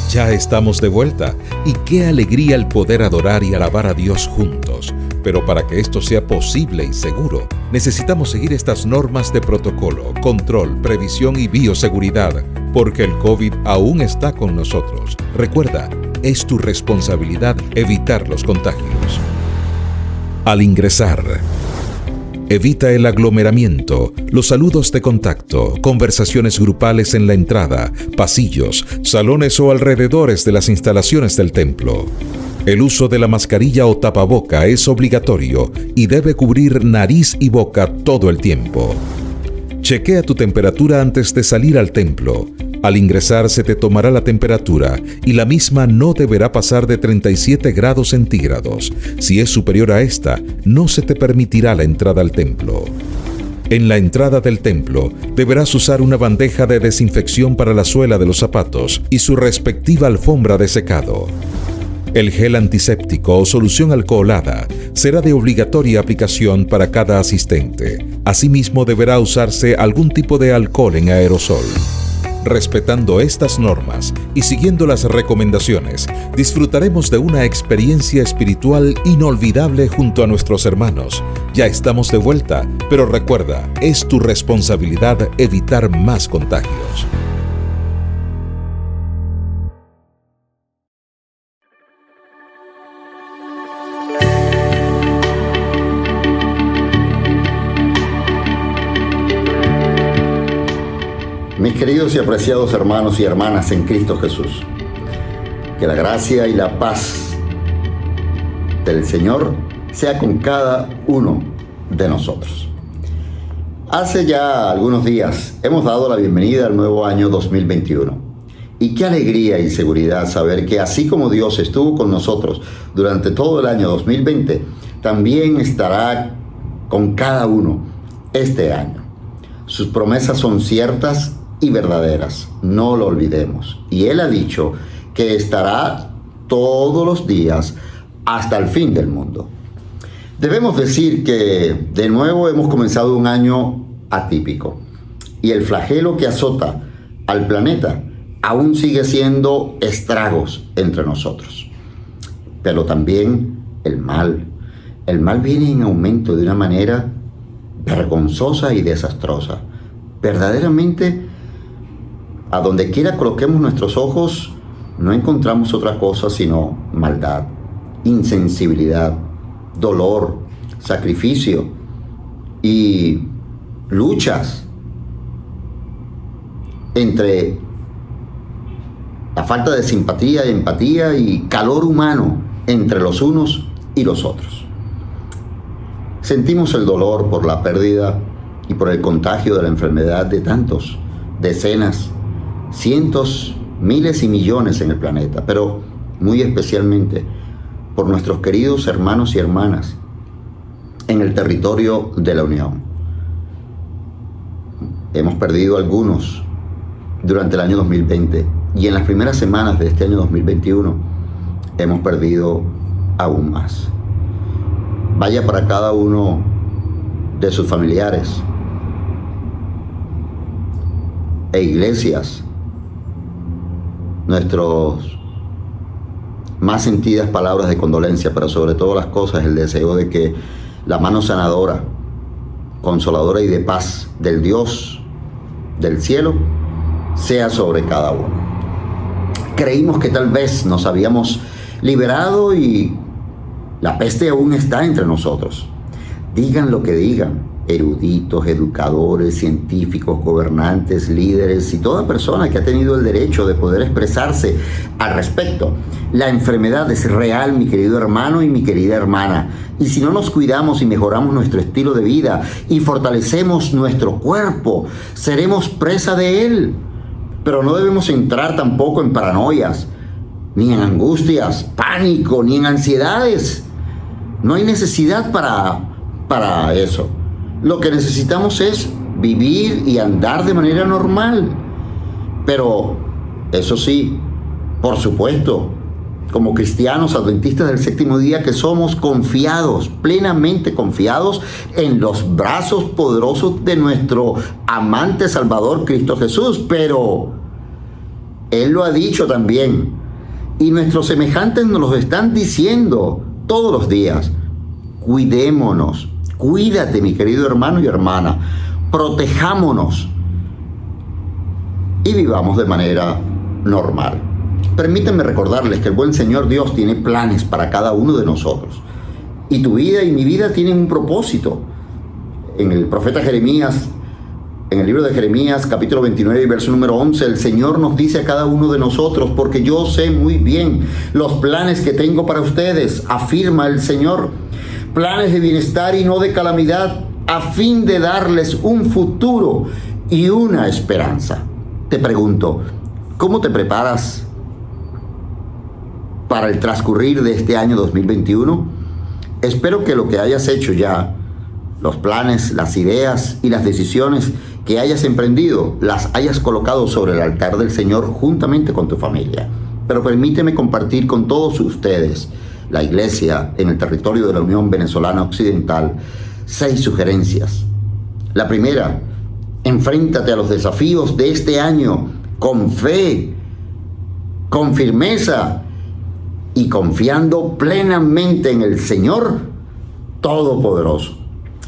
Ya estamos de vuelta y qué alegría el poder adorar y alabar a Dios juntos. Pero para que esto sea posible y seguro, necesitamos seguir estas normas de protocolo, control, previsión y bioseguridad, porque el COVID aún está con nosotros. Recuerda, es tu responsabilidad evitar los contagios. Al ingresar, evita el aglomeramiento, los saludos de contacto, conversaciones grupales en la entrada, pasillos, salones o alrededores de las instalaciones del templo. El uso de la mascarilla o tapaboca es obligatorio y debe cubrir nariz y boca todo el tiempo. Chequea tu temperatura antes de salir al templo. Al ingresar se te tomará la temperatura y la misma no deberá pasar de 37 grados centígrados. Si es superior a esta, no se te permitirá la entrada al templo. En la entrada del templo, deberás usar una bandeja de desinfección para la suela de los zapatos y su respectiva alfombra de secado. El gel antiséptico o solución alcoholada será de obligatoria aplicación para cada asistente. Asimismo, deberá usarse algún tipo de alcohol en aerosol. Respetando estas normas y siguiendo las recomendaciones, disfrutaremos de una experiencia espiritual inolvidable junto a nuestros hermanos. Ya estamos de vuelta, pero recuerda, es tu responsabilidad evitar más contagios. Mis queridos y apreciados hermanos y hermanas en Cristo Jesús, que la gracia y la paz del Señor sea con cada uno de nosotros. Hace ya algunos días hemos dado la bienvenida al nuevo año 2021. Y qué alegría y seguridad saber que así como Dios estuvo con nosotros durante todo el año 2020, también estará con cada uno este año. Sus promesas son ciertas y verdaderas, no lo olvidemos. Y Él ha dicho que estará todos los días hasta el fin del mundo. Debemos decir que de nuevo hemos comenzado un año atípico y el flagelo que azota al planeta aún sigue haciendo estragos entre nosotros. Pero también el mal viene en aumento de una manera vergonzosa y desastrosa. Verdaderamente, a donde quiera coloquemos nuestros ojos, no encontramos otra cosa sino maldad, insensibilidad, dolor, sacrificio y luchas entre la falta de simpatía y empatía y calor humano entre los unos y los otros. Sentimos el dolor por la pérdida y por el contagio de la enfermedad de tantos, decenas, cientos, miles y millones en el planeta, pero muy especialmente por nuestros queridos hermanos y hermanas en el territorio de la Unión. Hemos perdido algunos durante el año 2020 y en las primeras semanas de este año 2021 hemos perdido aún más. Vaya para cada uno de sus familiares e iglesias nuestros más sentidas palabras de condolencia, pero sobre todas las cosas el deseo de que la mano sanadora, consoladora y de paz del Dios del cielo sea sobre cada uno. Creímos que tal vez nos habíamos liberado y la peste aún está entre nosotros. Digan lo que digan, eruditos, educadores, científicos, gobernantes, líderes y toda persona que ha tenido el derecho de poder expresarse al respecto. La enfermedad es real, mi querido hermano y mi querida hermana. Y si no nos cuidamos y mejoramos nuestro estilo de vida y fortalecemos nuestro cuerpo, seremos presa de él. Pero no debemos entrar tampoco en paranoias, ni en angustias, pánico, ni en ansiedades. No hay necesidad para eso. Lo que necesitamos es vivir y andar de manera normal. Pero, eso sí, por supuesto, como cristianos adventistas del séptimo día que somos, confiados, plenamente confiados en los brazos poderosos de nuestro amante Salvador Cristo Jesús. Pero Él lo ha dicho también, Y nuestros semejantes nos lo están diciendo todos los días. Cuidémonos. Cuídate, mi querido hermano y hermana. Protejámonos. Y vivamos de manera normal. Permítanme recordarles que el buen Señor Dios tiene planes para cada uno de nosotros. Y tu vida y mi vida tienen un propósito. En el profeta Jeremías, en el libro de Jeremías, capítulo 29, verso número 11, el Señor nos dice a cada uno de nosotros: porque yo sé muy bien los planes que tengo para ustedes, afirma el Señor, planes de bienestar y no de calamidad, a fin de darles un futuro y una esperanza. Te pregunto, ¿cómo te preparas para el transcurrir de este año 2021? Espero que lo que hayas hecho ya, los planes, las ideas y las decisiones que hayas emprendido, las hayas colocado sobre el altar del Señor juntamente con tu familia. Pero permíteme compartir con todos ustedes, la iglesia en el territorio de la Unión Venezolana Occidental, 6 sugerencias. La primera: enfréntate a los desafíos de este año con fe, con firmeza y confiando plenamente en el Señor Todopoderoso.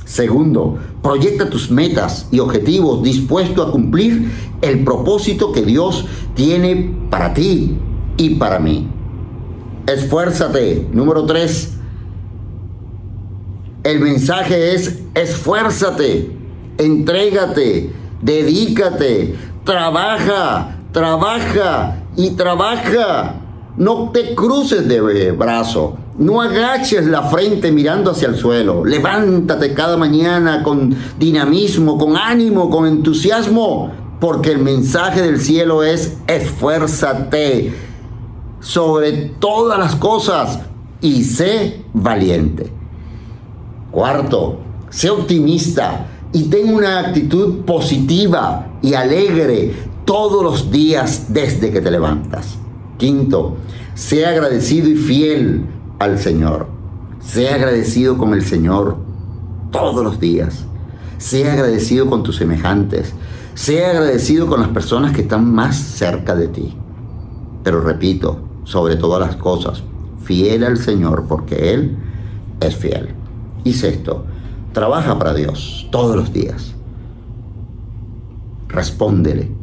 Segundo, proyecta tus metas y objetivos dispuesto a cumplir el propósito que Dios tiene para ti y para mí. Esfuérzate. Número 3. El mensaje es: esfuérzate, entrégate, dedícate, trabaja y trabaja. No te cruces de brazo, no agaches la frente mirando hacia el suelo. Levántate cada mañana con dinamismo, con ánimo, con entusiasmo, porque el mensaje del cielo es: esfuérzate sobre todas las cosas y sé valiente. Cuarto, sé optimista y ten una actitud positiva y alegre todos los días desde que te levantas. Quinto, sé agradecido y fiel al Señor. Sé agradecido con el Señor todos los días. Sé agradecido con tus semejantes. Sé agradecido con las personas que están más cerca de ti. Pero repito, sobre todas las cosas, fiel al Señor, porque Él es fiel. Y sexto, trabaja para Dios todos los días. Respóndele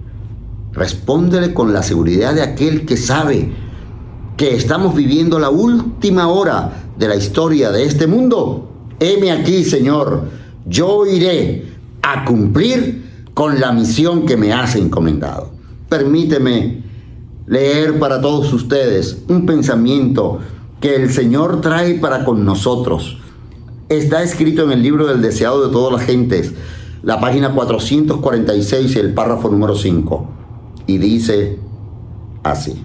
con la seguridad de aquel que sabe que estamos viviendo la última hora de la historia de este mundo. Heme aquí, Señor, yo iré a cumplir con la misión que me has encomendado. Permíteme leer para todos ustedes un pensamiento que el Señor trae para con nosotros. Está escrito en el libro del deseado de todas las gentes, la página 446, el párrafo número 5. Y dice así: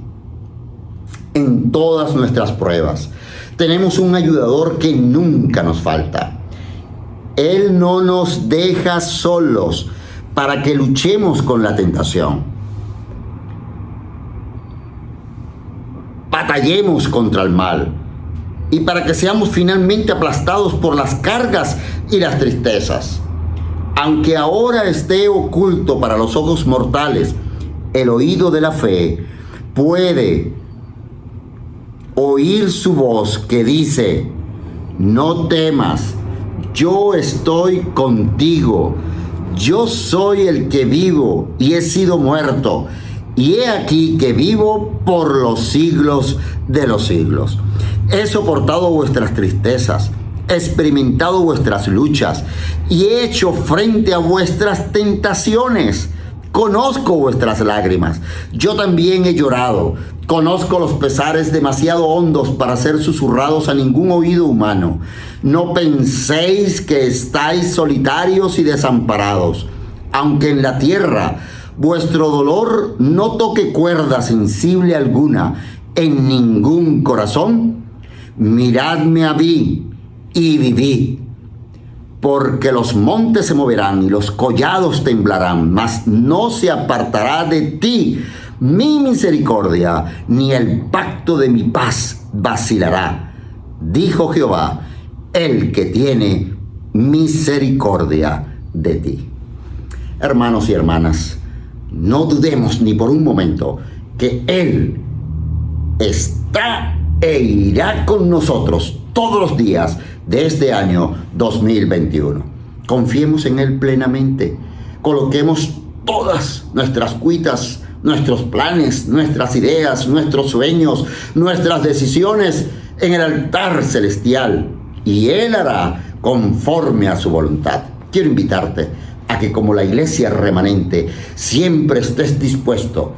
en todas nuestras pruebas tenemos un ayudador que nunca nos falta. Él no nos deja solos para que luchemos con la tentación. Batallemos contra el mal y para que seamos finalmente aplastados por las cargas y las tristezas. Aunque ahora esté oculto para los ojos mortales, el oído de la fe puede oír su voz que dice: no temas, yo estoy contigo, yo soy el que vivo y he sido muerto, y he aquí que vivo por los siglos de los siglos. He soportado vuestras tristezas, he experimentado vuestras luchas y he hecho frente a vuestras tentaciones. Conozco vuestras lágrimas, yo también he llorado. Conozco los pesares demasiado hondos para ser susurrados a ningún oído humano. No penséis que estáis solitarios y desamparados, aunque en la tierra vuestro dolor no toque cuerda sensible alguna en ningún corazón. Miradme a mí y vivid. Porque los montes se moverán y los collados temblarán, mas no se apartará de ti mi misericordia, ni el pacto de mi paz vacilará, dijo Jehová, el que tiene misericordia de ti. Hermanos y hermanas, no dudemos ni por un momento que Él está e irá con nosotros todos los días de este año 2021. Confiemos en Él plenamente. Coloquemos todas nuestras cuitas, nuestros planes, nuestras ideas, nuestros sueños, nuestras decisiones en el altar celestial y Él hará conforme a su voluntad. Quiero invitarte a que, como la iglesia remanente, siempre estés dispuesto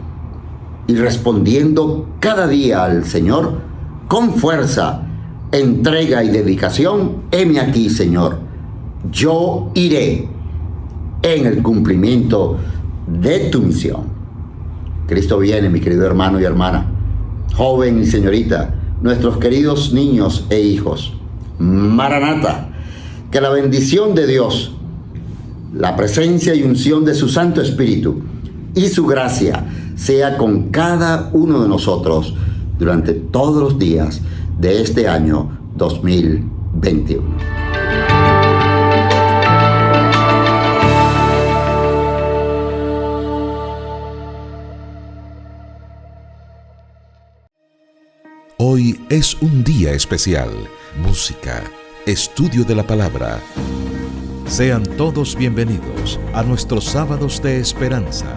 y respondiendo cada día al Señor con fuerza, entrega y dedicación. Heme aquí, Señor, yo iré en el cumplimiento de tu misión. Cristo viene, mi querido hermano y hermana, joven y señorita, nuestros queridos niños e hijos. Maranata, que la bendición de Dios, la presencia y unción de su Santo Espíritu y su gracia sea con cada uno de nosotros durante todos los días de este año 2021. Hoy es un día especial. Música, estudio de la palabra. Sean todos bienvenidos a nuestros sábados de esperanza.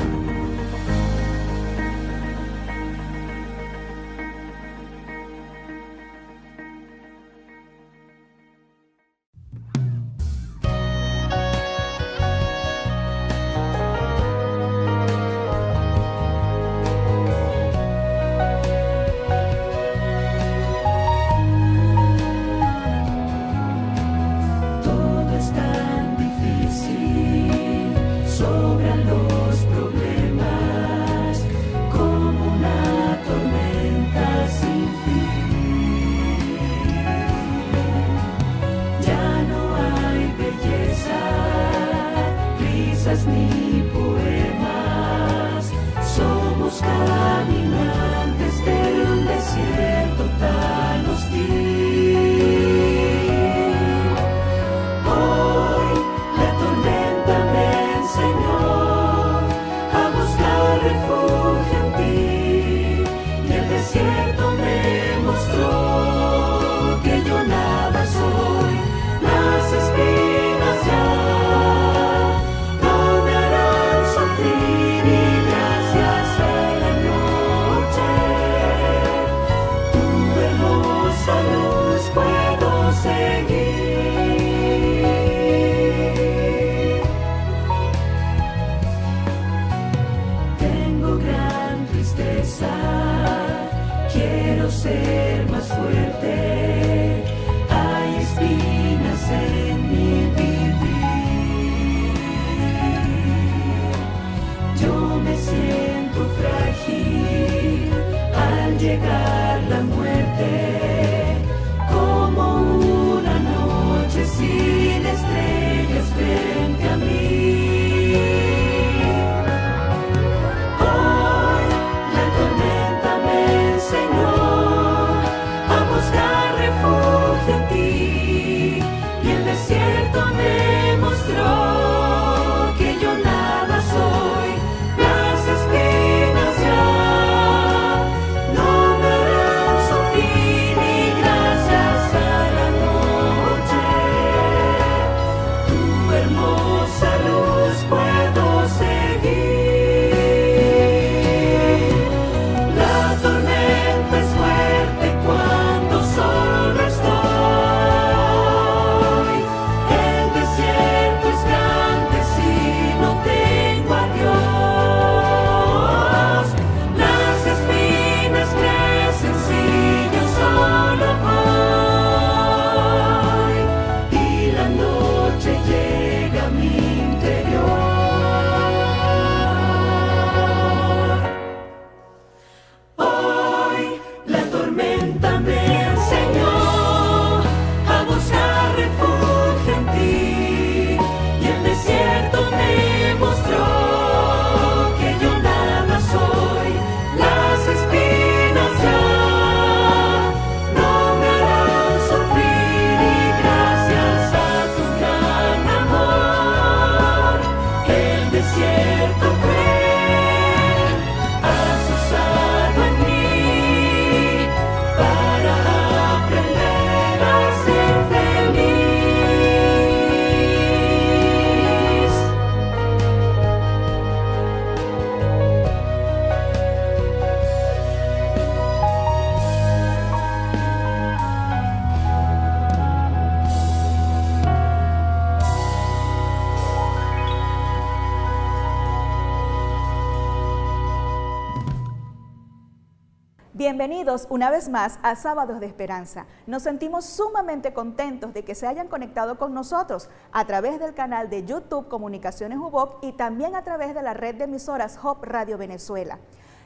Ni poemas, somos caminantes de un desierto tan hostil. Hoy la tormenta me enseñó a buscar refugio en ti, y el desierto me mostró que yo nada soy, las espinas ya ser más fuerte, hay espinas en mi vivir. Yo me siento frágil al llegar la muerte, como una noche sin estrellas frente a mí. Refugio en ti, y el desierto me Bienvenidos una vez más a Sábados de Esperanza. Nos sentimos sumamente contentos de que se hayan conectado con nosotros a través del canal de YouTube Comunicaciones UBOC y también a través de la red de emisoras Hope Radio Venezuela.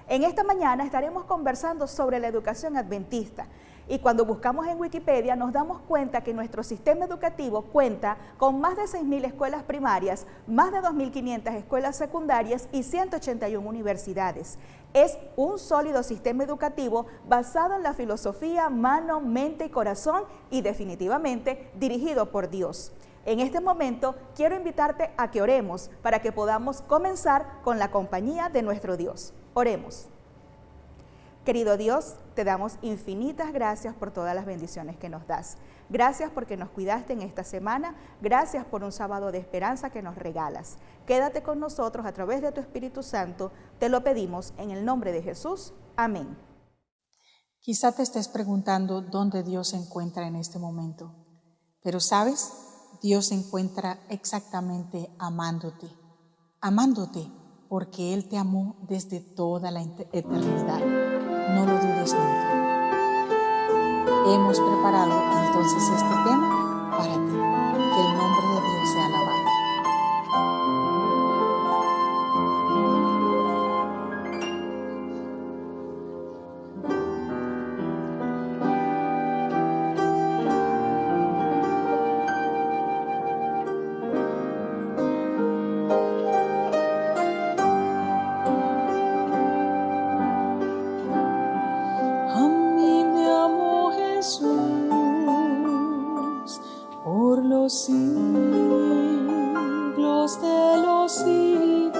En esta mañana estaremos conversando sobre la educación adventista. Y cuando buscamos en Wikipedia nos damos cuenta que nuestro sistema educativo cuenta con más de 6.000 escuelas primarias, más de 2.500 escuelas secundarias y 181 universidades. Es un sólido sistema educativo basado en la filosofía mano, mente y corazón y definitivamente dirigido por Dios. En este momento quiero invitarte a que oremos para que podamos comenzar con la compañía de nuestro Dios. Oremos. Querido Dios, te damos infinitas gracias por todas las bendiciones que nos das. Gracias porque nos cuidaste en esta semana. Gracias por un sábado de esperanza que nos regalas. Quédate con nosotros a través de tu Espíritu Santo. Te lo pedimos en el nombre de Jesús. Amén. Quizá te estés preguntando dónde Dios se encuentra en este momento. Pero ¿sabes? Dios se encuentra exactamente amándote porque Él te amó desde toda la eternidad. No lo dudes nunca. Hemos preparado entonces este tema para ti. Que el nombre de Dios sea alabado. Siglos de los siglos,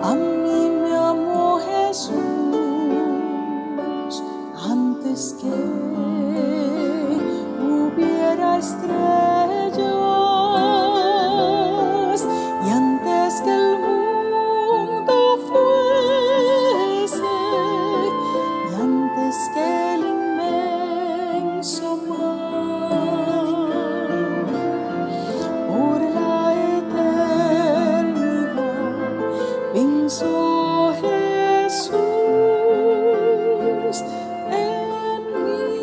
a mí me amó Jesús antes que hubiera estrellas y antes que el mundo fuese y antes que el inmenso mar. Pensó Jesús en mí,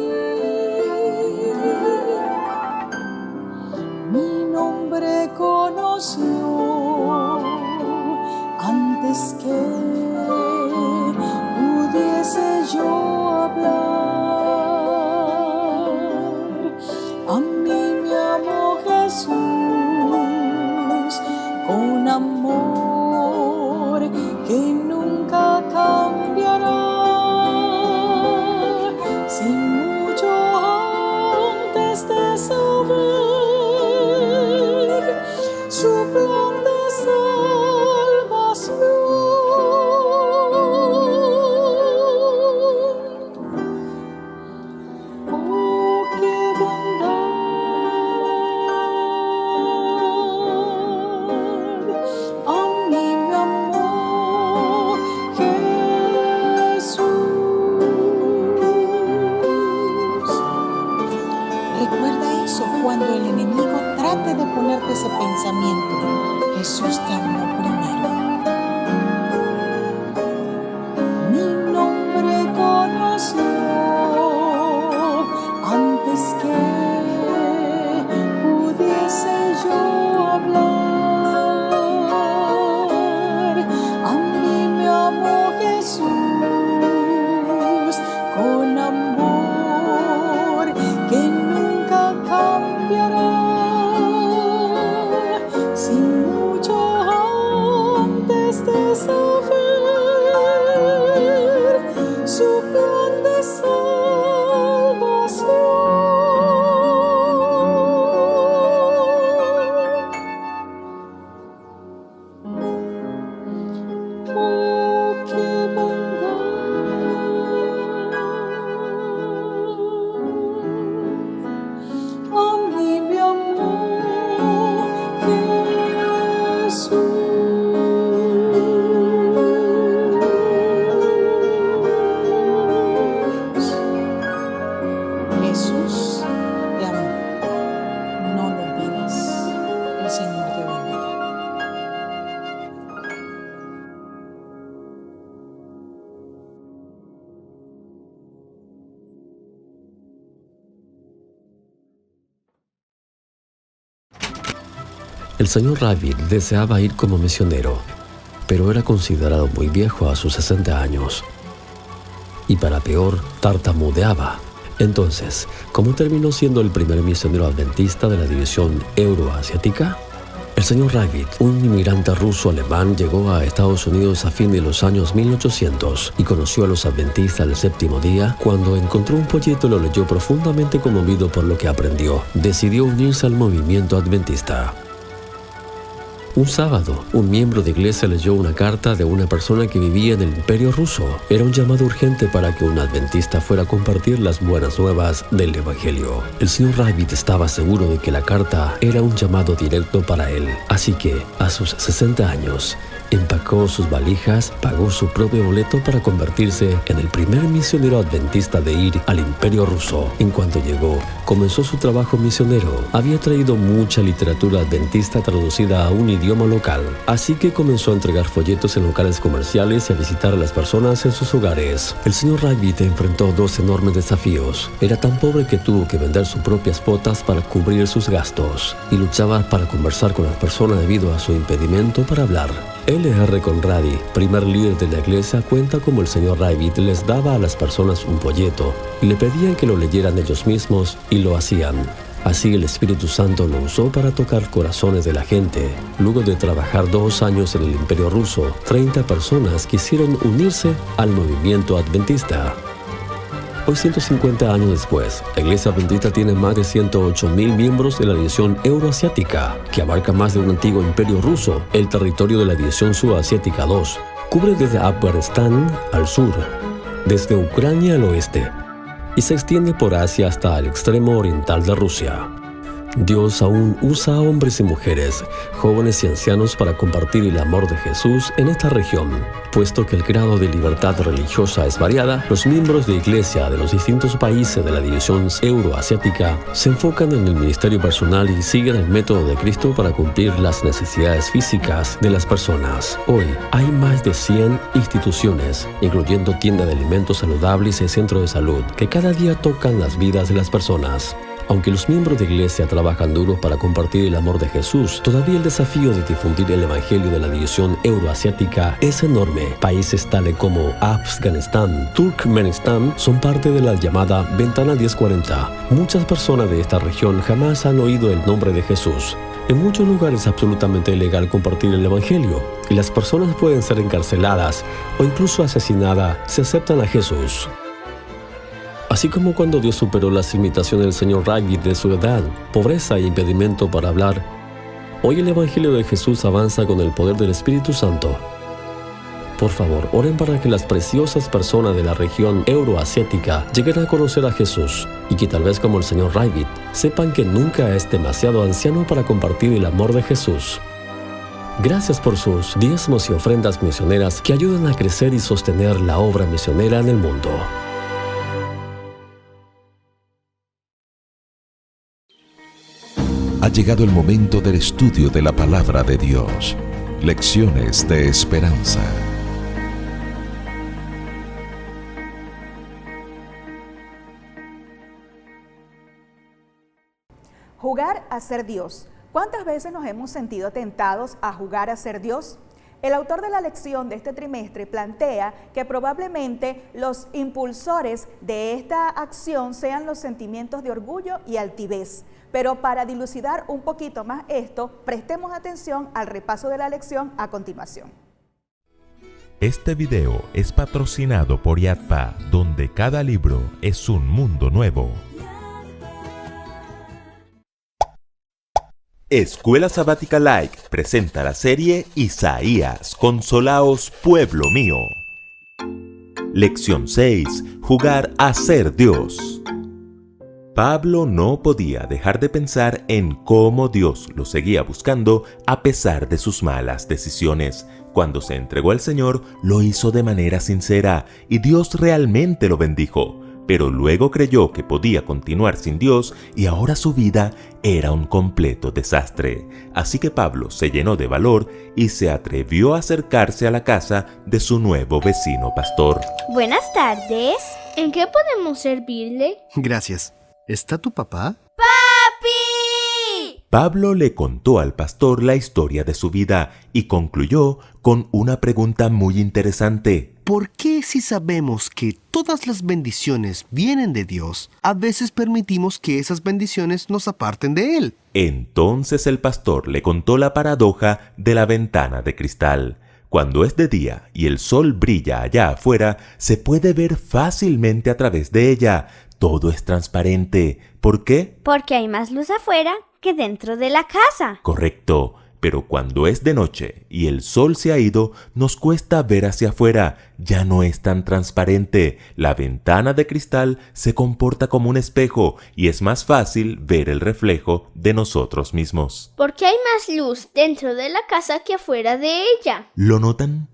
mi nombre conoció antes que pudiese yo hablar. A mí me amó Jesús con amor que nunca cambiará, sin mucho antes de saber su plan de salvación. Oh, qué bondad, a mí me amó Jesús. Recuerda eso cuando el enemigo trate de ponerte ese pensamiento. Jesús te amó primero. Mi nombre conoció antes que pudiese yo hablar. A mí me amó Jesús con amor que nunca cambiará, sin mucho antes de saber su plan de salvación. Oh, qué bondad, a mí me amó Jesús. Jesús te amó. No lo olvides. El Señor te bendiga. El señor Rabbit deseaba ir como misionero, pero era considerado muy viejo a sus 60 años. Y para peor, tartamudeaba. Entonces, ¿cómo terminó siendo el primer misionero adventista de la división euroasiática? El señor Rabbit, un inmigrante ruso-alemán, llegó a Estados Unidos a fin de los años 1800 y conoció a los adventistas del séptimo día. Cuando encontró un folleto, lo leyó profundamente conmovido por lo que aprendió. Decidió unirse al movimiento adventista. Un sábado, un miembro de iglesia leyó una carta de una persona que vivía en el Imperio Ruso. Era un llamado urgente para que un adventista fuera a compartir las buenas nuevas del Evangelio. El señor Rabbit estaba seguro de que la carta era un llamado directo para él. Así que, a sus 60 años, empacó sus valijas, pagó su propio boleto para convertirse en el primer misionero adventista de ir al Imperio Ruso. En cuanto llegó, comenzó su trabajo misionero. Había traído mucha literatura adventista traducida a un idioma local, así que comenzó a entregar folletos en locales comerciales y a visitar a las personas en sus hogares. El señor Rabbit enfrentó dos enormes desafíos. Era tan pobre que tuvo que vender sus propias botas para cubrir sus gastos, y luchaba para conversar con las personas debido a su impedimento para hablar. L.R. Conradi, primer líder de la iglesia, cuenta cómo el señor Rabbit les daba a las personas un folleto y le pedían que lo leyeran ellos mismos, y lo hacían. Así el Espíritu Santo lo usó para tocar corazones de la gente. Luego de trabajar 2 años en el Imperio Ruso, 30 personas quisieron unirse al movimiento adventista. Hoy, 150 años después, la Iglesia Adventista tiene más de 108,000 miembros de la división euroasiática, que abarca más de un antiguo imperio ruso. El territorio de la división subasiática 2 cubre desde Afganistán al sur, desde Ucrania al oeste, y se extiende por Asia hasta el extremo oriental de Rusia. Dios aún usa a hombres y mujeres, jóvenes y ancianos para compartir el amor de Jesús en esta región. Puesto que el grado de libertad religiosa es variada, los miembros de iglesia de los distintos países de la división euroasiática se enfocan en el ministerio personal y siguen el método de Cristo para cumplir las necesidades físicas de las personas. Hoy hay más de 100 instituciones, incluyendo tiendas de alimentos saludables y centros de salud, que cada día tocan las vidas de las personas. Aunque los miembros de iglesia trabajan duro para compartir el amor de Jesús, todavía el desafío de difundir el evangelio de la división euroasiática es enorme. Países tales como Afganistán, Turkmenistán son parte de la llamada Ventana 1040. Muchas personas de esta región jamás han oído el nombre de Jesús. En muchos lugares es absolutamente ilegal compartir el evangelio, y las personas pueden ser encarceladas o incluso asesinadas si aceptan a Jesús. Así como cuando Dios superó las limitaciones del señor Rabbit de su edad, pobreza e impedimento para hablar, hoy el Evangelio de Jesús avanza con el poder del Espíritu Santo. Por favor, oren para que las preciosas personas de la región euroasiática lleguen a conocer a Jesús, y que tal vez como el señor Rabbit, sepan que nunca es demasiado anciano para compartir el amor de Jesús. Gracias por sus diezmos y ofrendas misioneras que ayudan a crecer y sostener la obra misionera en el mundo. Ha llegado el momento del estudio de la palabra de Dios. Lecciones de esperanza. Jugar a ser Dios. ¿Cuántas veces nos hemos sentido tentados a jugar a ser Dios? El autor de la lección de este trimestre plantea que probablemente los impulsores de esta acción sean los sentimientos de orgullo y altivez. Pero para dilucidar un poquito más esto, prestemos atención al repaso de la lección a continuación. Este video es patrocinado por Yadpa, donde cada libro es un mundo nuevo. Escuela Sabática Like presenta la serie Isaías, consolaos pueblo mío. Lección 6. Jugar a ser Dios. Pablo no podía dejar de pensar en cómo Dios lo seguía buscando a pesar de sus malas decisiones. Cuando se entregó al Señor, lo hizo de manera sincera y Dios realmente lo bendijo. Pero luego creyó que podía continuar sin Dios y ahora su vida era un completo desastre. Así que Pablo se llenó de valor y se atrevió a acercarse a la casa de su nuevo vecino pastor. Buenas tardes. ¿En qué podemos servirle? Gracias. ¿Está tu papá? ¡Papi! Pablo le contó al pastor la historia de su vida y concluyó con una pregunta muy interesante. ¿Por qué, si sabemos que todas las bendiciones vienen de Dios, a veces permitimos que esas bendiciones nos aparten de Él? Entonces el pastor le contó la paradoja de la ventana de cristal. Cuando es de día y el sol brilla allá afuera, se puede ver fácilmente a través de ella. Todo es transparente. ¿Por qué? Porque hay más luz afuera que dentro de la casa. Correcto. Pero cuando es de noche y el sol se ha ido, nos cuesta ver hacia afuera. Ya no es tan transparente. La ventana de cristal se comporta como un espejo y es más fácil ver el reflejo de nosotros mismos. Porque hay más luz dentro de la casa que afuera de ella. ¿Lo notan?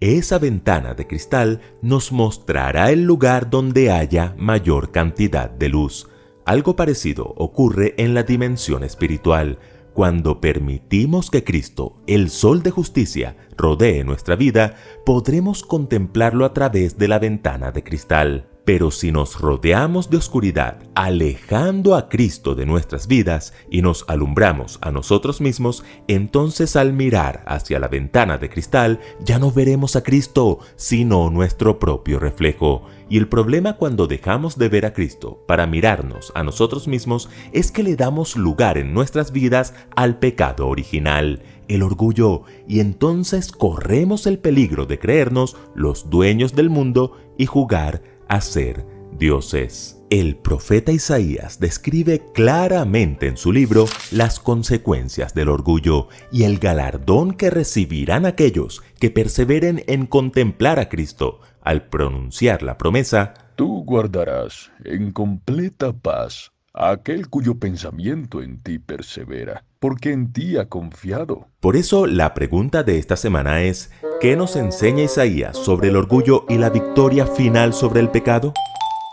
Esa ventana de cristal nos mostrará el lugar donde haya mayor cantidad de luz. Algo parecido ocurre en la dimensión espiritual. Cuando permitimos que Cristo, el sol de justicia, rodee nuestra vida, podremos contemplarlo a través de la ventana de cristal. Pero si nos rodeamos de oscuridad, alejando a Cristo de nuestras vidas y nos alumbramos a nosotros mismos, entonces al mirar hacia la ventana de cristal ya no veremos a Cristo, sino nuestro propio reflejo. Y el problema cuando dejamos de ver a Cristo para mirarnos a nosotros mismos es que le damos lugar en nuestras vidas al pecado original, el orgullo, y entonces corremos el peligro de creernos los dueños del mundo y jugar a ser dioses. El profeta Isaías describe claramente en su libro las consecuencias del orgullo y el galardón que recibirán aquellos que perseveren en contemplar a Cristo al pronunciar la promesa: Tú guardarás en completa paz a aquel cuyo pensamiento en ti persevera, porque en ti ha confiado. Por eso la pregunta de esta semana es: ¿qué nos enseña Isaías sobre el orgullo y la victoria final sobre el pecado?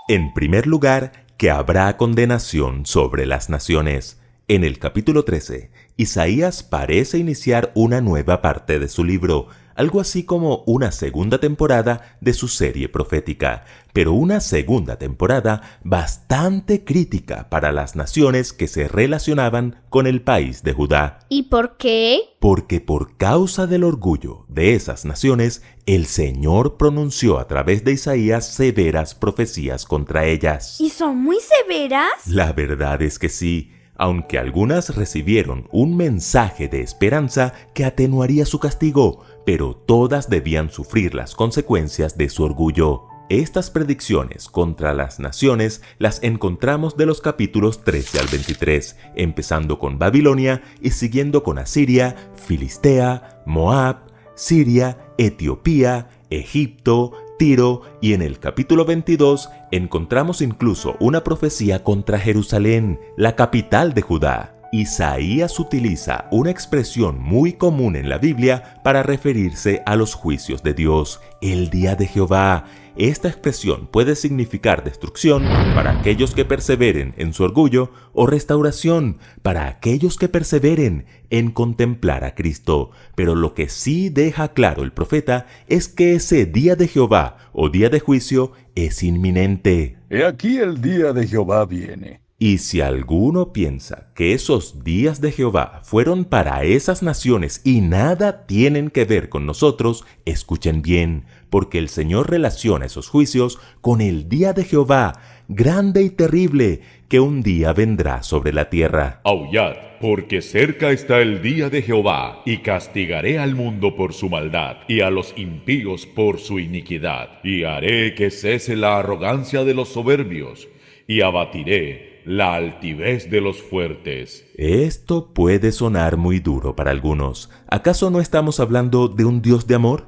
En primer lugar, que habrá condenación sobre las naciones. En el capítulo 13, Isaías parece iniciar una nueva parte de su libro, algo así como una segunda temporada de su serie profética, pero una segunda temporada bastante crítica para las naciones que se relacionaban con el país de Judá. ¿Y por qué? Porque por causa del orgullo de esas naciones, el Señor pronunció a través de Isaías severas profecías contra ellas. ¿Y son muy severas? La verdad es que sí. Aunque algunas recibieron un mensaje de esperanza que atenuaría su castigo, pero todas debían sufrir las consecuencias de su orgullo. Estas predicciones contra las naciones las encontramos de los capítulos 13 al 23, empezando con Babilonia y siguiendo con Asiria, Filistea, Moab, Siria, Etiopía, Egipto, Tiro, y en el capítulo 22 encontramos incluso una profecía contra Jerusalén, la capital de Judá. Isaías utiliza una expresión muy común en la Biblia para referirse a los juicios de Dios, el día de Jehová. Esta expresión puede significar destrucción para aquellos que perseveren en su orgullo o restauración para aquellos que perseveren en contemplar a Cristo. Pero lo que sí deja claro el profeta es que ese día de Jehová o día de juicio es inminente. He aquí el día de Jehová viene. Y si alguno piensa que esos días de Jehová fueron para esas naciones y nada tienen que ver con nosotros, escuchen bien, porque el Señor relaciona esos juicios con el día de Jehová, grande y terrible, que un día vendrá sobre la tierra. Aullad, porque cerca está el día de Jehová, y castigaré al mundo por su maldad, y a los impíos por su iniquidad, y haré que cese la arrogancia de los soberbios, y abatiré la altivez de los fuertes. Esto puede sonar muy duro para algunos. ¿Acaso no estamos hablando de un Dios de amor?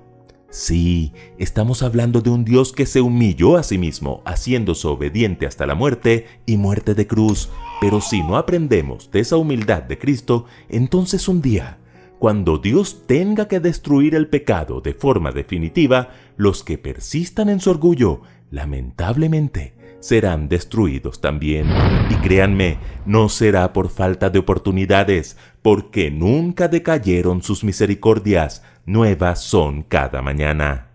Sí, estamos hablando de un Dios que se humilló a sí mismo, haciéndose obediente hasta la muerte y muerte de cruz. Pero si no aprendemos de esa humildad de Cristo, entonces un día, cuando Dios tenga que destruir el pecado de forma definitiva, los que persistan en su orgullo, lamentablemente, serán destruidos también. Y créanme, no será por falta de oportunidades, porque nunca decayeron sus misericordias, nuevas son cada mañana.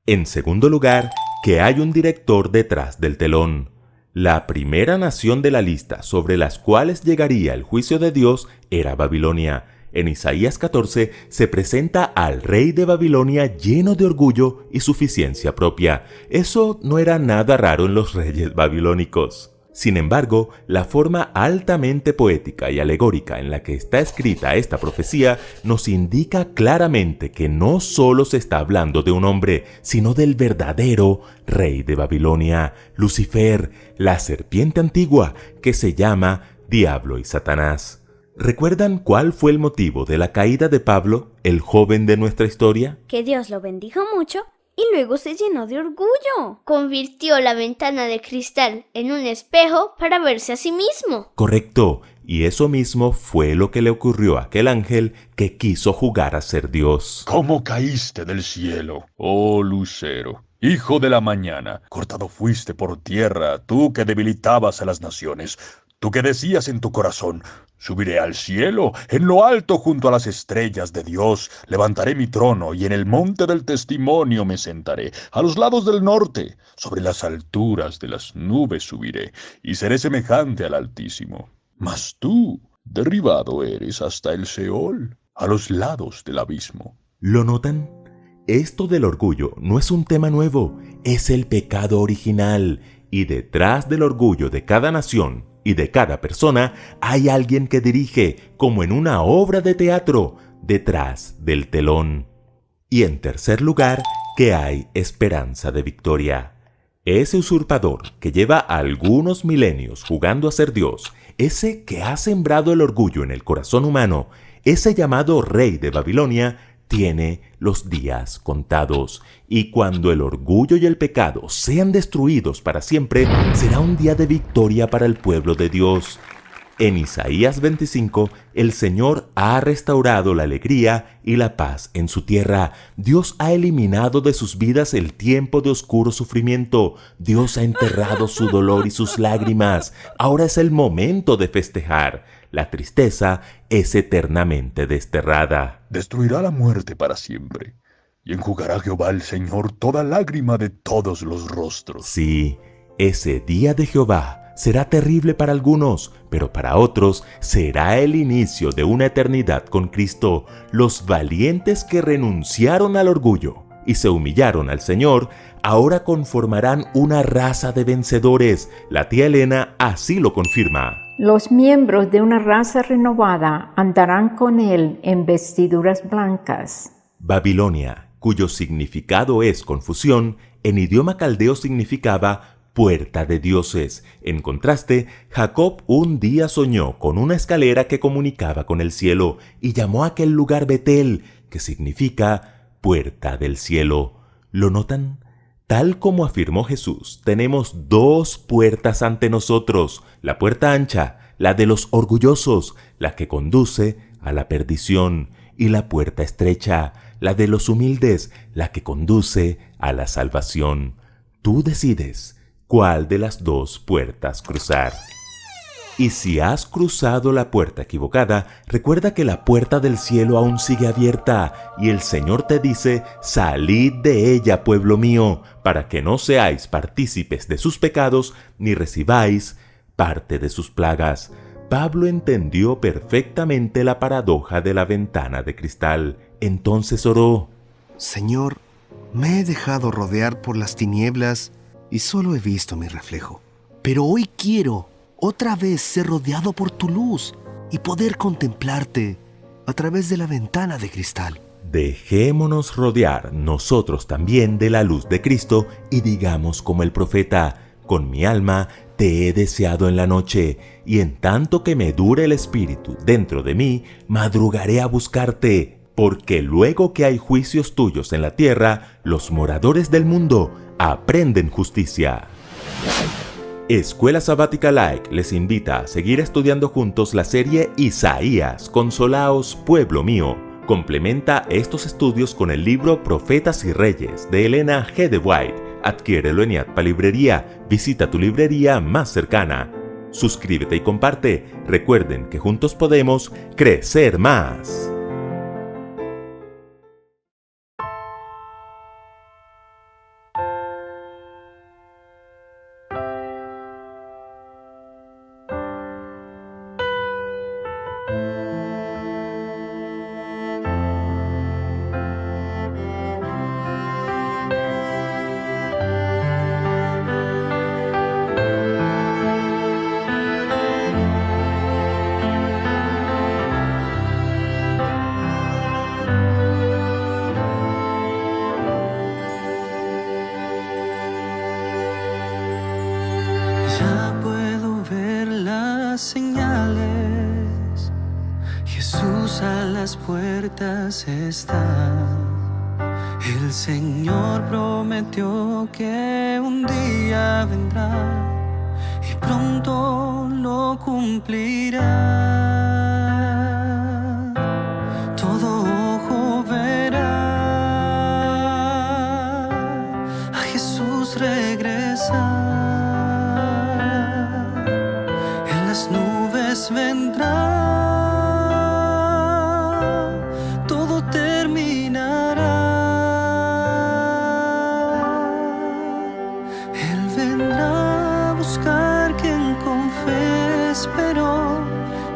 En segundo lugar, que hay un director detrás del telón. La primera nación de la lista sobre las cuales llegaría el juicio de Dios era Babilonia. En Isaías 14 se presenta al rey de Babilonia lleno de orgullo y suficiencia propia. Eso no era nada raro en los reyes babilónicos. Sin embargo, la forma altamente poética y alegórica en la que está escrita esta profecía nos indica claramente que no solo se está hablando de un hombre, sino del verdadero rey de Babilonia, Lucifer, la serpiente antigua, que se llama Diablo y Satanás. ¿Recuerdan cuál fue el motivo de la caída de Pablo, el joven de nuestra historia? Que Dios lo bendijo mucho y luego se llenó de orgullo. Convirtió la ventana de cristal en un espejo para verse a sí mismo. Correcto, y eso mismo fue lo que le ocurrió a aquel ángel que quiso jugar a ser Dios. ¿Cómo caíste del cielo, oh lucero? Hijo de la mañana, cortado fuiste por tierra, tú que debilitabas a las naciones, tú que decías en tu corazón: subiré al cielo, en lo alto junto a las estrellas de Dios, levantaré mi trono y en el monte del testimonio me sentaré, a los lados del norte, sobre las alturas de las nubes subiré, y seré semejante al Altísimo. Mas tú, derribado eres hasta el Seol, a los lados del abismo. ¿Lo notan? Esto del orgullo no es un tema nuevo, es el pecado original, y detrás del orgullo de cada nación y de cada persona hay alguien que dirige, como en una obra de teatro, detrás del telón. Y en tercer lugar, que hay esperanza de victoria. Ese usurpador que lleva algunos milenios jugando a ser Dios, ese que ha sembrado el orgullo en el corazón humano, ese llamado rey de Babilonia, tiene los días contados, y cuando el orgullo y el pecado sean destruidos para siempre, será un día de victoria para el pueblo de Dios. En Isaías 25, el Señor ha restaurado la alegría y la paz en su tierra. Dios ha eliminado de sus vidas el tiempo de oscuro sufrimiento. Dios ha enterrado su dolor y sus lágrimas. Ahora es el momento de festejar. La tristeza es eternamente desterrada. Destruirá la muerte para siempre, y enjugará Jehová el Señor toda lágrima de todos los rostros. Sí, ese día de Jehová será terrible para algunos, pero para otros será el inicio de una eternidad con Cristo. Los valientes que renunciaron al orgullo y se humillaron al Señor, ahora conformarán una raza de vencedores. La tía Elena así lo confirma. Los miembros de una raza renovada andarán con él en vestiduras blancas. Babilonia, cuyo significado es confusión, en idioma caldeo significaba puerta de dioses. En contraste, Jacob un día soñó con una escalera que comunicaba con el cielo y llamó a aquel lugar Betel, que significa puerta del cielo. ¿Lo notan? Tal como afirmó Jesús, tenemos dos puertas ante nosotros, la puerta ancha, la de los orgullosos, la que conduce a la perdición, y la puerta estrecha, la de los humildes, la que conduce a la salvación. Tú decides cuál de las dos puertas cruzar. Y si has cruzado la puerta equivocada, recuerda que la puerta del cielo aún sigue abierta, y el Señor te dice: salid de ella, pueblo mío, para que no seáis partícipes de sus pecados, ni recibáis parte de sus plagas. Pablo entendió perfectamente la paradoja de la ventana de cristal. Entonces oró: Señor, me he dejado rodear por las tinieblas y solo he visto mi reflejo. Pero hoy quiero otra vez ser rodeado por tu luz y poder contemplarte a través de la ventana de cristal. Dejémonos rodear nosotros también de la luz de Cristo y digamos como el profeta: con mi alma te he deseado en la noche, y en tanto que me dure el espíritu dentro de mí, madrugaré a buscarte, porque luego que hay juicios tuyos en la tierra, los moradores del mundo aprenden justicia. Escuela Sabática Like les invita a seguir estudiando juntos la serie Isaías, Consolaos, pueblo mío. Complementa estos estudios con el libro Profetas y Reyes de Elena G. de White. Adquiérelo en IATPA Librería. Visita tu librería más cercana. Suscríbete y comparte. Recuerden que juntos podemos crecer más. las puertas está. El Señor prometió que un día vendrá y pronto lo cumplirá. Todo ojo verá a Jesús regresar. En las nubes vendrá. Todo terminará. Él vendrá a buscar quien con fe esperó,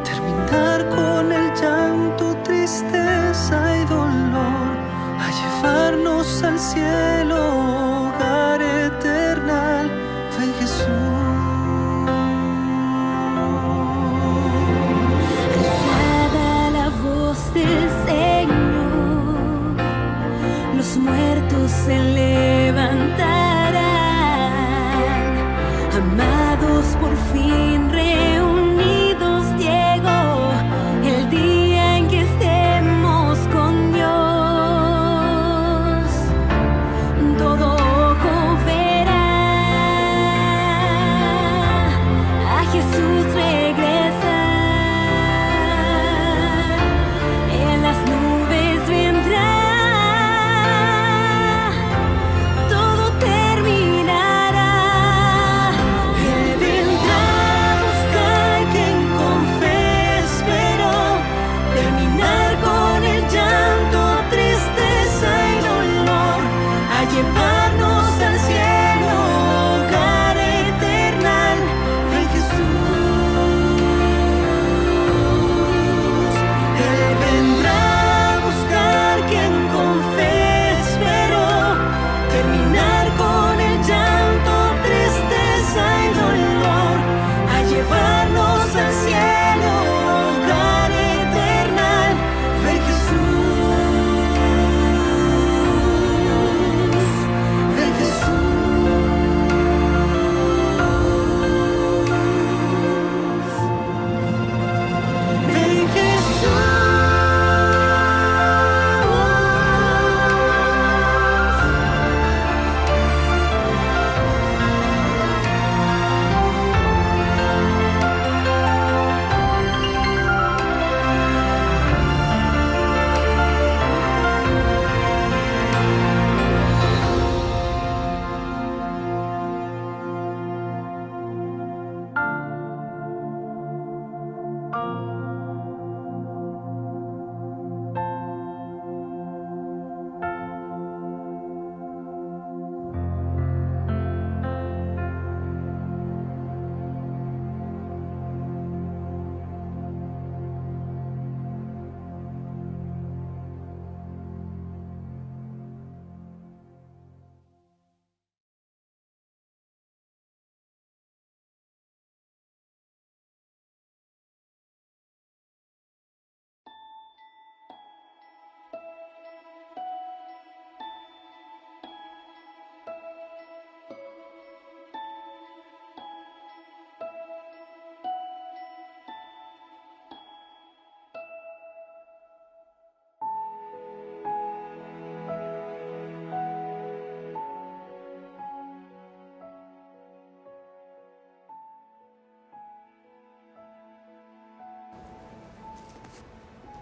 terminar con el llanto, tristeza y dolor, a llevarnos al cielo, hogar eternal. Ven Jesús. Alzada la voz del Señor, los muertos se levantarán, amados por fin reunidos, llegó el día en que estemos con Dios. Todo ojo verá a Jesús regresar. En las nubes vendrá. Todo terminará. Él vendrá a buscar quien con fe esperó, terminar con el llanto, tristeza y dolor, a llevarnos al cielo, hogar eternal. Ven Jesús. Él vendrá a buscar quien con fe esperó, terminar con el llanto, tristeza y dolor, a llevarnos al cielo, hogar eternal. Ven Jesús. Ven Jesús. Ven Jesús.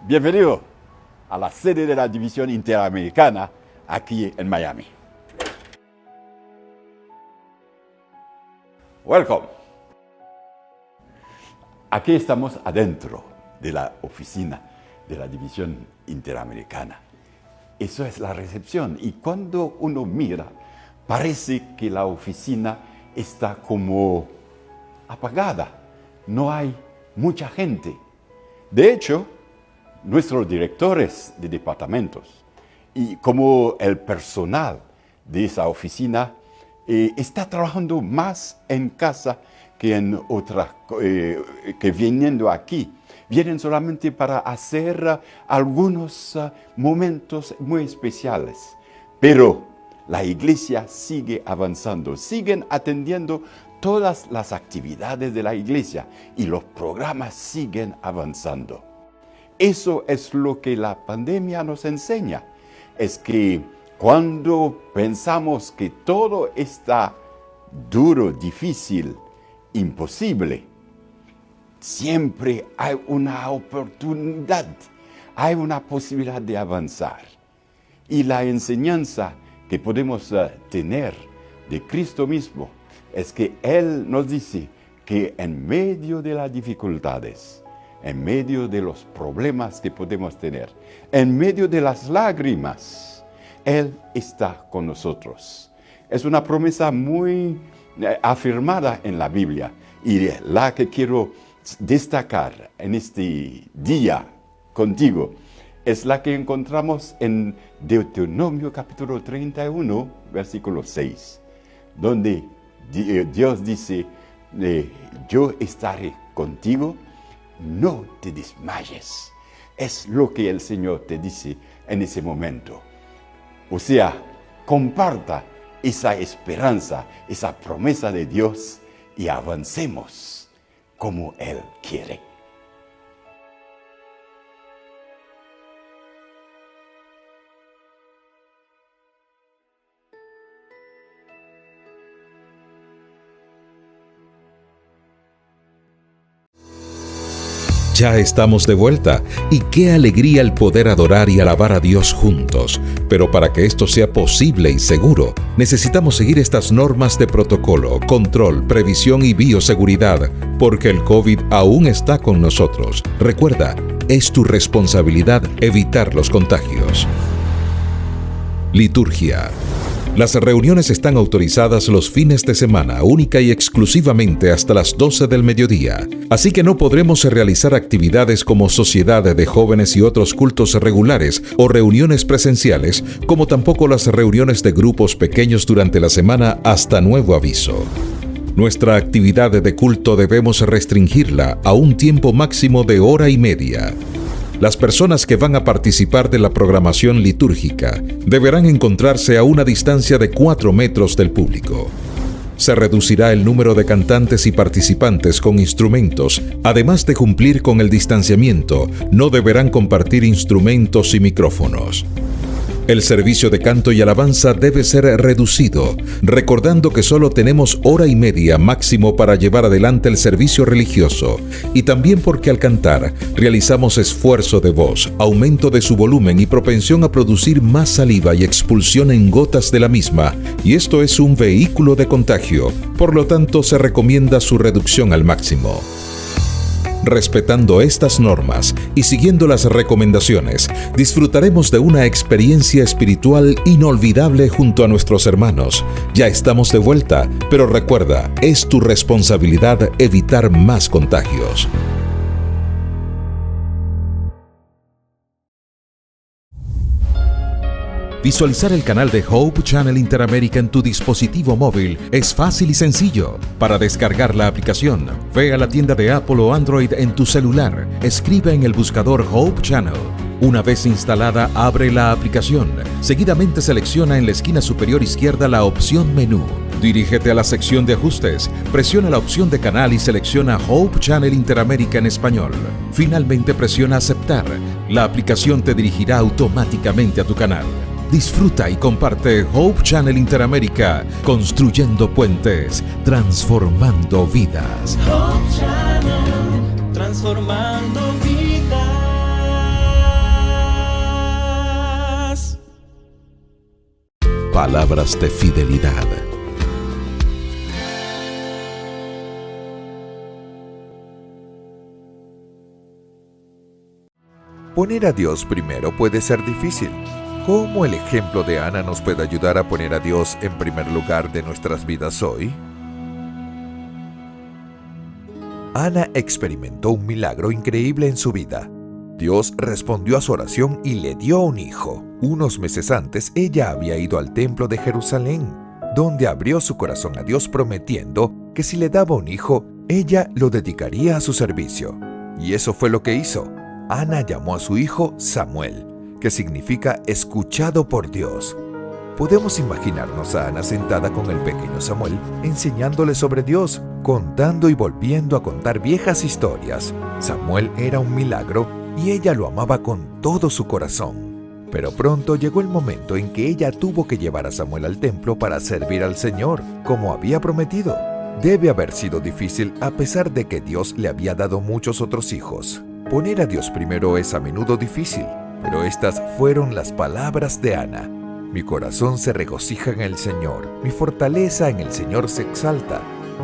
Bienvenido a la sede de la División Interamericana aquí en Miami. Welcome. Aquí estamos adentro de la oficina de la División Interamericana. Eso es la recepción y cuando uno mira, parece que la oficina está como apagada. No hay mucha gente. De hecho, nuestros directores de departamentos y como el personal de esa oficina está trabajando más en casa que en otra, que viniendo aquí. Vienen solamente para hacer algunos momentos muy especiales. Pero la iglesia sigue avanzando, siguen atendiendo todas las actividades de la iglesia y los programas siguen avanzando. Eso es lo que la pandemia nos enseña. Es que cuando pensamos que todo está duro, difícil, imposible, siempre hay una oportunidad, hay una posibilidad de avanzar. Y la enseñanza que podemos tener de Cristo mismo es que Él nos dice que en medio de las dificultades, en medio de los problemas que podemos tener, en medio de las lágrimas, Él está con nosotros. Es una promesa muy afirmada en la Biblia y la que quiero destacar en este día contigo es la que encontramos en Deuteronomio capítulo 31, versículo 6, donde Dios dice, yo estaré contigo, no te desmayes. Es lo que el Señor te dice en ese momento. O sea, comparta esa esperanza, esa promesa de Dios y avancemos como Él quiere. Ya estamos de vuelta y qué alegría el poder adorar y alabar a Dios juntos. Pero para que esto sea posible y seguro, necesitamos seguir estas normas de protocolo, control, previsión y bioseguridad, porque el COVID aún está con nosotros. Recuerda, es tu responsabilidad evitar los contagios. Liturgia. Las reuniones están autorizadas los fines de semana, única y exclusivamente hasta las 12 del mediodía. Así que no podremos realizar actividades como sociedad de jóvenes y otros cultos regulares o reuniones presenciales, como tampoco las reuniones de grupos pequeños durante la semana hasta nuevo aviso. Nuestra actividad de culto debemos restringirla a un tiempo máximo de hora y media. Las personas que van a participar de la programación litúrgica deberán encontrarse a una distancia de 4 metros del público. Se reducirá el número de cantantes y participantes con instrumentos. Además de cumplir con el distanciamiento, no deberán compartir instrumentos y micrófonos. El servicio de canto y alabanza debe ser reducido, recordando que solo tenemos hora y media máximo para llevar adelante el servicio religioso, y también porque al cantar realizamos esfuerzo de voz, aumento de su volumen y propensión a producir más saliva y expulsión en gotas de la misma, y esto es un vehículo de contagio, por lo tanto se recomienda su reducción al máximo. Respetando estas normas y siguiendo las recomendaciones, disfrutaremos de una experiencia espiritual inolvidable junto a nuestros hermanos. Ya estamos de vuelta, pero recuerda, es tu responsabilidad evitar más contagios. Visualizar el canal de Hope Channel Interamérica en tu dispositivo móvil es fácil y sencillo. Para descargar la aplicación, ve a la tienda de Apple o Android en tu celular, escribe en el buscador Hope Channel. Una vez instalada, abre la aplicación. Seguidamente selecciona en la esquina superior izquierda la opción Menú. Dirígete a la sección de ajustes, presiona la opción de canal y selecciona Hope Channel Interamérica en español. Finalmente presiona Aceptar. La aplicación te dirigirá automáticamente a tu canal. Disfruta y comparte Hope Channel Interamérica, construyendo puentes, transformando vidas. Hope Channel, transformando vidas. Palabras de fidelidad. Poner a Dios primero puede ser difícil. ¿Cómo el ejemplo de Ana nos puede ayudar a poner a Dios en primer lugar de nuestras vidas hoy? Ana experimentó un milagro increíble en su vida. Dios respondió a su oración y le dio un hijo. Unos meses antes, ella había ido al templo de Jerusalén, donde abrió su corazón a Dios prometiendo que si le daba un hijo, ella lo dedicaría a su servicio. Y eso fue lo que hizo. Ana llamó a su hijo Samuel, que significa escuchado por Dios. Podemos imaginarnos a Ana sentada con el pequeño Samuel, enseñándole sobre Dios, contando y volviendo a contar viejas historias. Samuel era un milagro y ella lo amaba con todo su corazón. Pero pronto llegó el momento en que ella tuvo que llevar a Samuel al templo para servir al Señor, como había prometido. Debe haber sido difícil a pesar de que Dios le había dado muchos otros hijos. Poner a Dios primero es a menudo difícil, pero estas fueron las palabras de Ana. Mi corazón se regocija en el Señor, mi fortaleza en el Señor se exalta.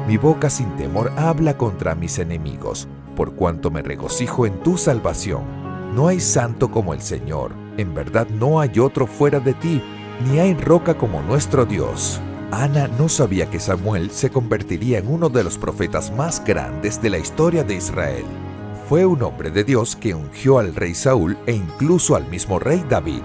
Mi boca sin temor habla contra mis enemigos, por cuanto me regocijo en tu salvación. No hay santo como el Señor, en verdad no hay otro fuera de ti, ni hay roca como nuestro Dios. Ana no sabía que Samuel se convertiría en uno de los profetas más grandes de la historia de Israel. Fue un hombre de Dios que ungió al rey Saúl e incluso al mismo rey David.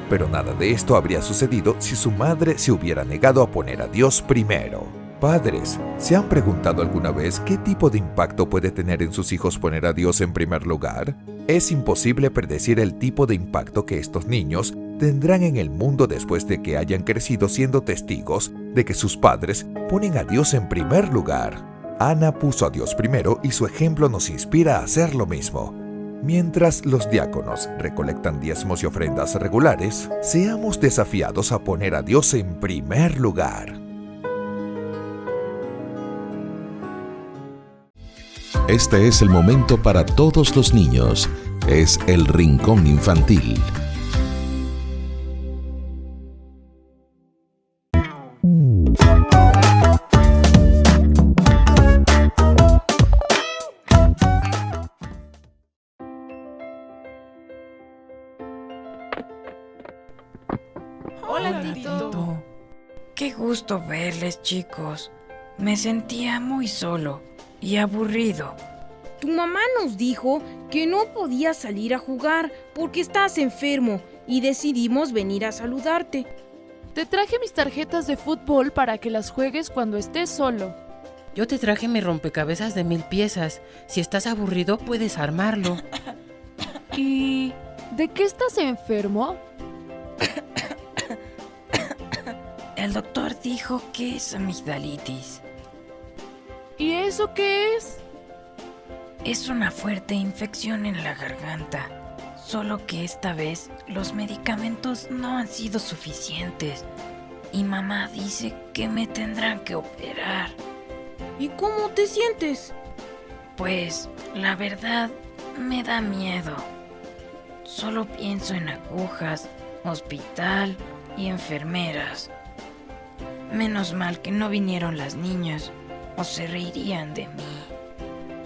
Pero nada de esto habría sucedido si su madre se hubiera negado a poner a Dios primero. Padres, ¿se han preguntado alguna vez qué tipo de impacto puede tener en sus hijos poner a Dios en primer lugar? Es imposible predecir el tipo de impacto que estos niños tendrán en el mundo después de que hayan crecido siendo testigos de que sus padres ponen a Dios en primer lugar. Ana puso a Dios primero y su ejemplo nos inspira a hacer lo mismo. Mientras los diáconos recolectan diezmos y ofrendas regulares, seamos desafiados a poner a Dios en primer lugar. Este es el momento para todos los niños. Es el Rincón Infantil. Hola, Tito. Qué gusto verles, chicos. Me sentía muy solo y aburrido. Tu mamá nos dijo que no podías salir a jugar porque estás enfermo y decidimos venir a saludarte. Te traje mis tarjetas de fútbol para que las juegues cuando estés solo. Yo te traje mi rompecabezas de 1000 piezas. Si estás aburrido, puedes armarlo. ¿Y de qué estás enfermo? El doctor dijo que es amigdalitis. ¿Y eso qué es? Es una fuerte infección en la garganta. Solo que esta vez los medicamentos no han sido suficientes. Y mamá dice que me tendrán que operar. ¿Y cómo te sientes? Pues, la verdad, me da miedo. Solo pienso en agujas, hospital y enfermeras. Menos mal que no vinieron las niñas, o se reirían de mí.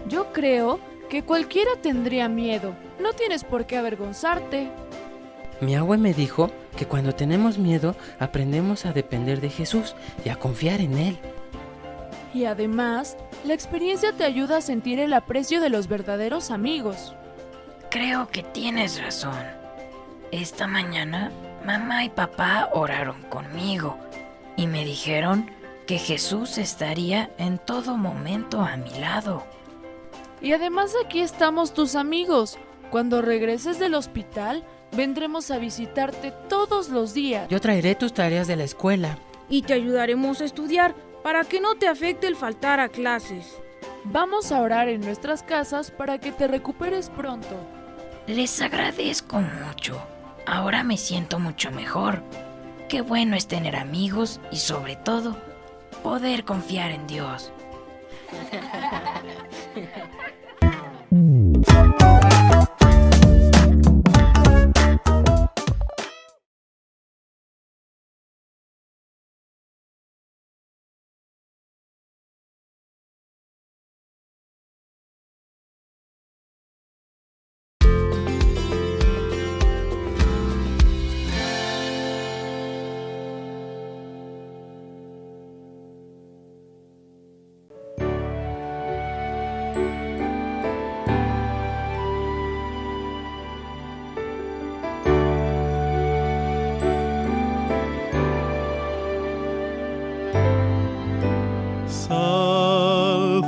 Yo creo que cualquiera tendría miedo. No tienes por qué avergonzarte. Mi abue me dijo que cuando tenemos miedo, aprendemos a depender de Jesús y a confiar en Él. Y además, la experiencia te ayuda a sentir el aprecio de los verdaderos amigos. Creo que tienes razón. Esta mañana, mamá y papá oraron conmigo y me dijeron que Jesús estaría en todo momento a mi lado. Y además aquí estamos tus amigos. Cuando regreses del hospital, vendremos a visitarte todos los días. Yo traeré tus tareas de la escuela. Y te ayudaremos a estudiar para que no te afecte el faltar a clases. Vamos a orar en nuestras casas para que te recuperes pronto. Les agradezco mucho. Ahora me siento mucho mejor. Qué bueno es tener amigos y sobre todo, poder confiar en Dios.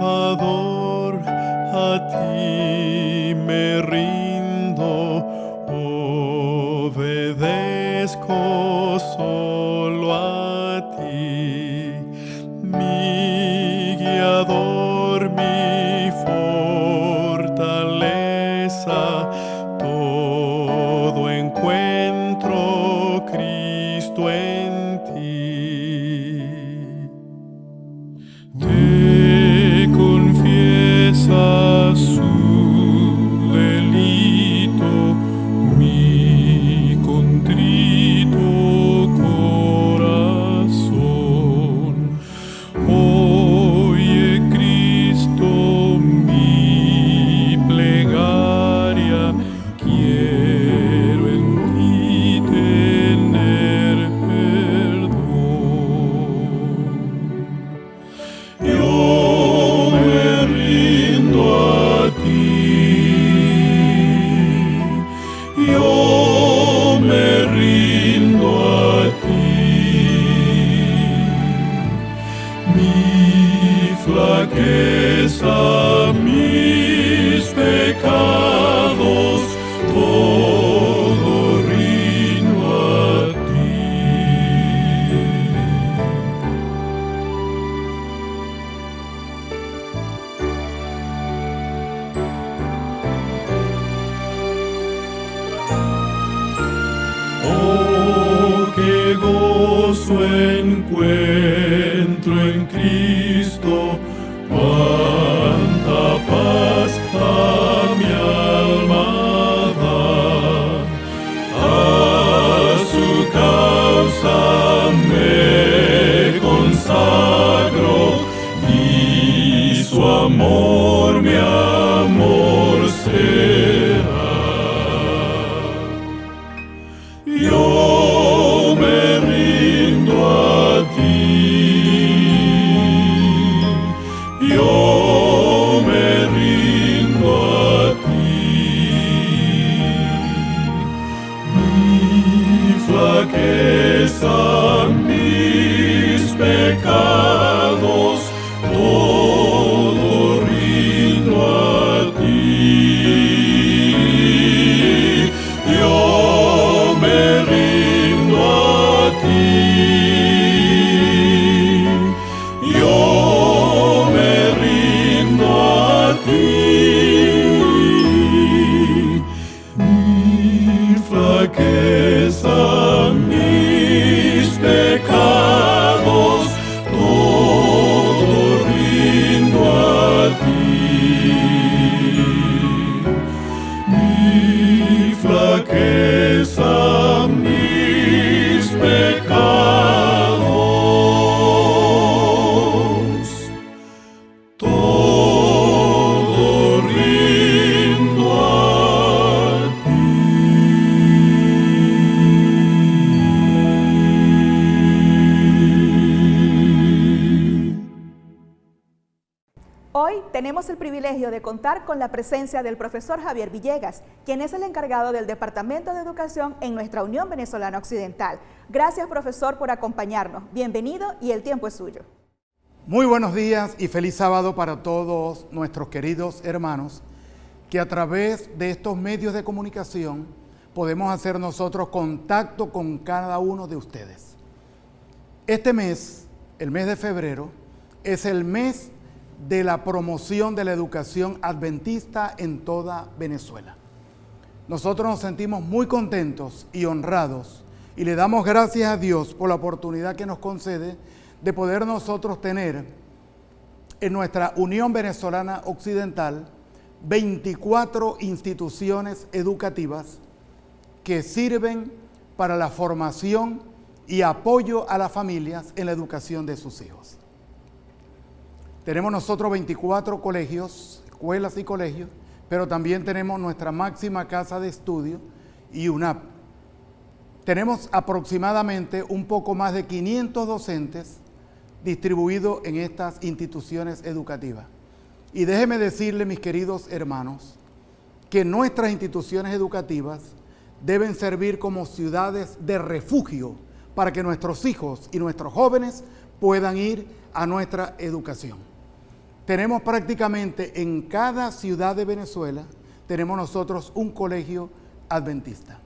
Salvador, a ti me rindo, obedezco solo a ti, mi guiador, mi fortaleza, mi flaqueza, mis pecados, todo rindo a ti. Oh, qué gozo encuentro en Cristo, cuánta paz a mi alma da. A su causa me consagro y su amor mi amor será. Yo me rindo a ti, yo me rindo a ti. Mi flaqueza, mis pecados, todo rindo a ti. Yo me rindo a ti, yo me rindo a ti. Mi flaqueza, mis pecados, todo rindo a ti. Mi flaqueza, mis pecados, todo rindo a Hoy tenemos el privilegio de contar con la presencia del profesor Javier Villegas, quien es el encargado del Departamento de Educación en nuestra Unión Venezolana Occidental. Gracias, profesor, por acompañarnos. Bienvenido y el tiempo es suyo. Muy buenos días y feliz sábado para todos nuestros queridos hermanos que a través de estos medios de comunicación podemos hacer nosotros contacto con cada uno de ustedes. Este mes, el mes de febrero, es el mes de la promoción de la educación adventista en toda Venezuela. Nosotros nos sentimos muy contentos y honrados y le damos gracias a Dios por la oportunidad que nos concede de poder nosotros tener en nuestra Unión Venezolana Occidental 24 instituciones educativas que sirven para la formación y apoyo a las familias en la educación de sus hijos. Tenemos nosotros 24 colegios, escuelas y colegios, pero también tenemos nuestra máxima casa de estudio, IUNAP. Tenemos aproximadamente un poco más de 500 docentes distribuidos en estas instituciones educativas. Y déjenme decirle, mis queridos hermanos, que nuestras instituciones educativas deben servir como ciudades de refugio para que nuestros hijos y nuestros jóvenes puedan ir a nuestra educación. Tenemos prácticamente en cada ciudad de Venezuela, tenemos nosotros un colegio adventista.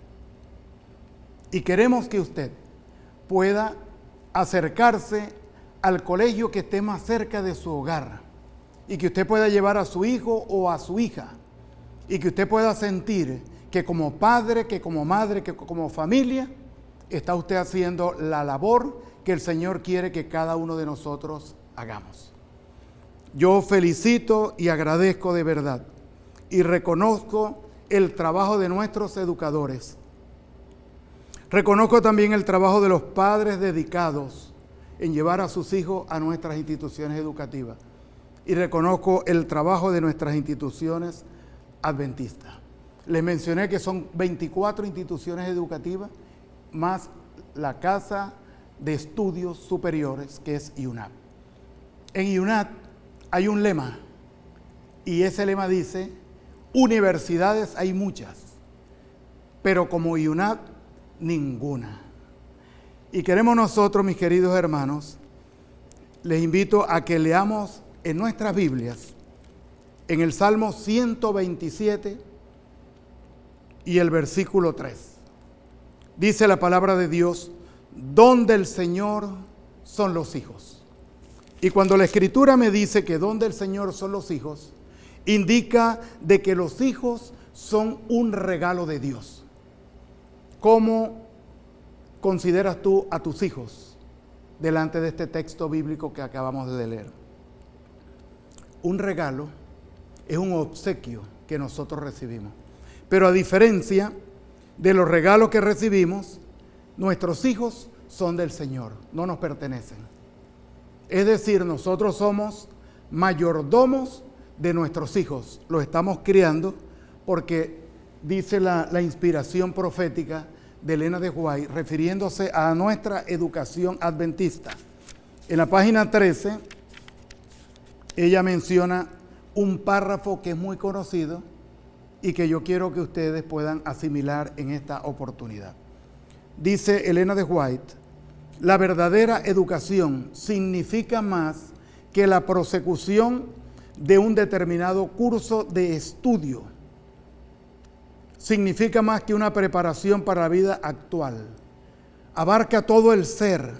Y queremos que usted pueda acercarse al colegio que esté más cerca de su hogar y que usted pueda llevar a su hijo o a su hija y que usted pueda sentir que como padre, que como madre, que como familia, está usted haciendo la labor que el Señor quiere que cada uno de nosotros hagamos. Yo felicito y agradezco de verdad y reconozco el trabajo de nuestros educadores. Reconozco también el trabajo de los padres dedicados en llevar a sus hijos a nuestras instituciones educativas. Y reconozco el trabajo de nuestras instituciones adventistas. Les mencioné que son 24 instituciones educativas, más la Casa de Estudios Superiores, que es IUNAP. En IUNAP hay un lema, y ese lema dice, universidades hay muchas, pero como IUNAP, ninguna. Y queremos nosotros, mis queridos hermanos, les invito a que leamos en nuestras Biblias, en el Salmo 127 y el versículo 3. Dice la palabra de Dios: donde el Señor son los hijos. Y cuando la Escritura me dice que donde el Señor son los hijos, indica de que los hijos son un regalo de Dios. ¿Cómo consideras tú a tus hijos delante de este texto bíblico que acabamos de leer? Un regalo es un obsequio que nosotros recibimos. Pero a diferencia de los regalos que recibimos, nuestros hijos son del Señor, no nos pertenecen. Es decir, nosotros somos mayordomos de nuestros hijos. Los estamos criando porque dice la inspiración profética de Elena de White, refiriéndose a nuestra educación adventista. En la página 13, ella menciona un párrafo que es muy conocido y que yo quiero que ustedes puedan asimilar en esta oportunidad. Dice Elena de White: la verdadera educación significa más que la prosecución de un determinado curso de estudio. Significa más que una preparación para la vida actual. Abarca todo el ser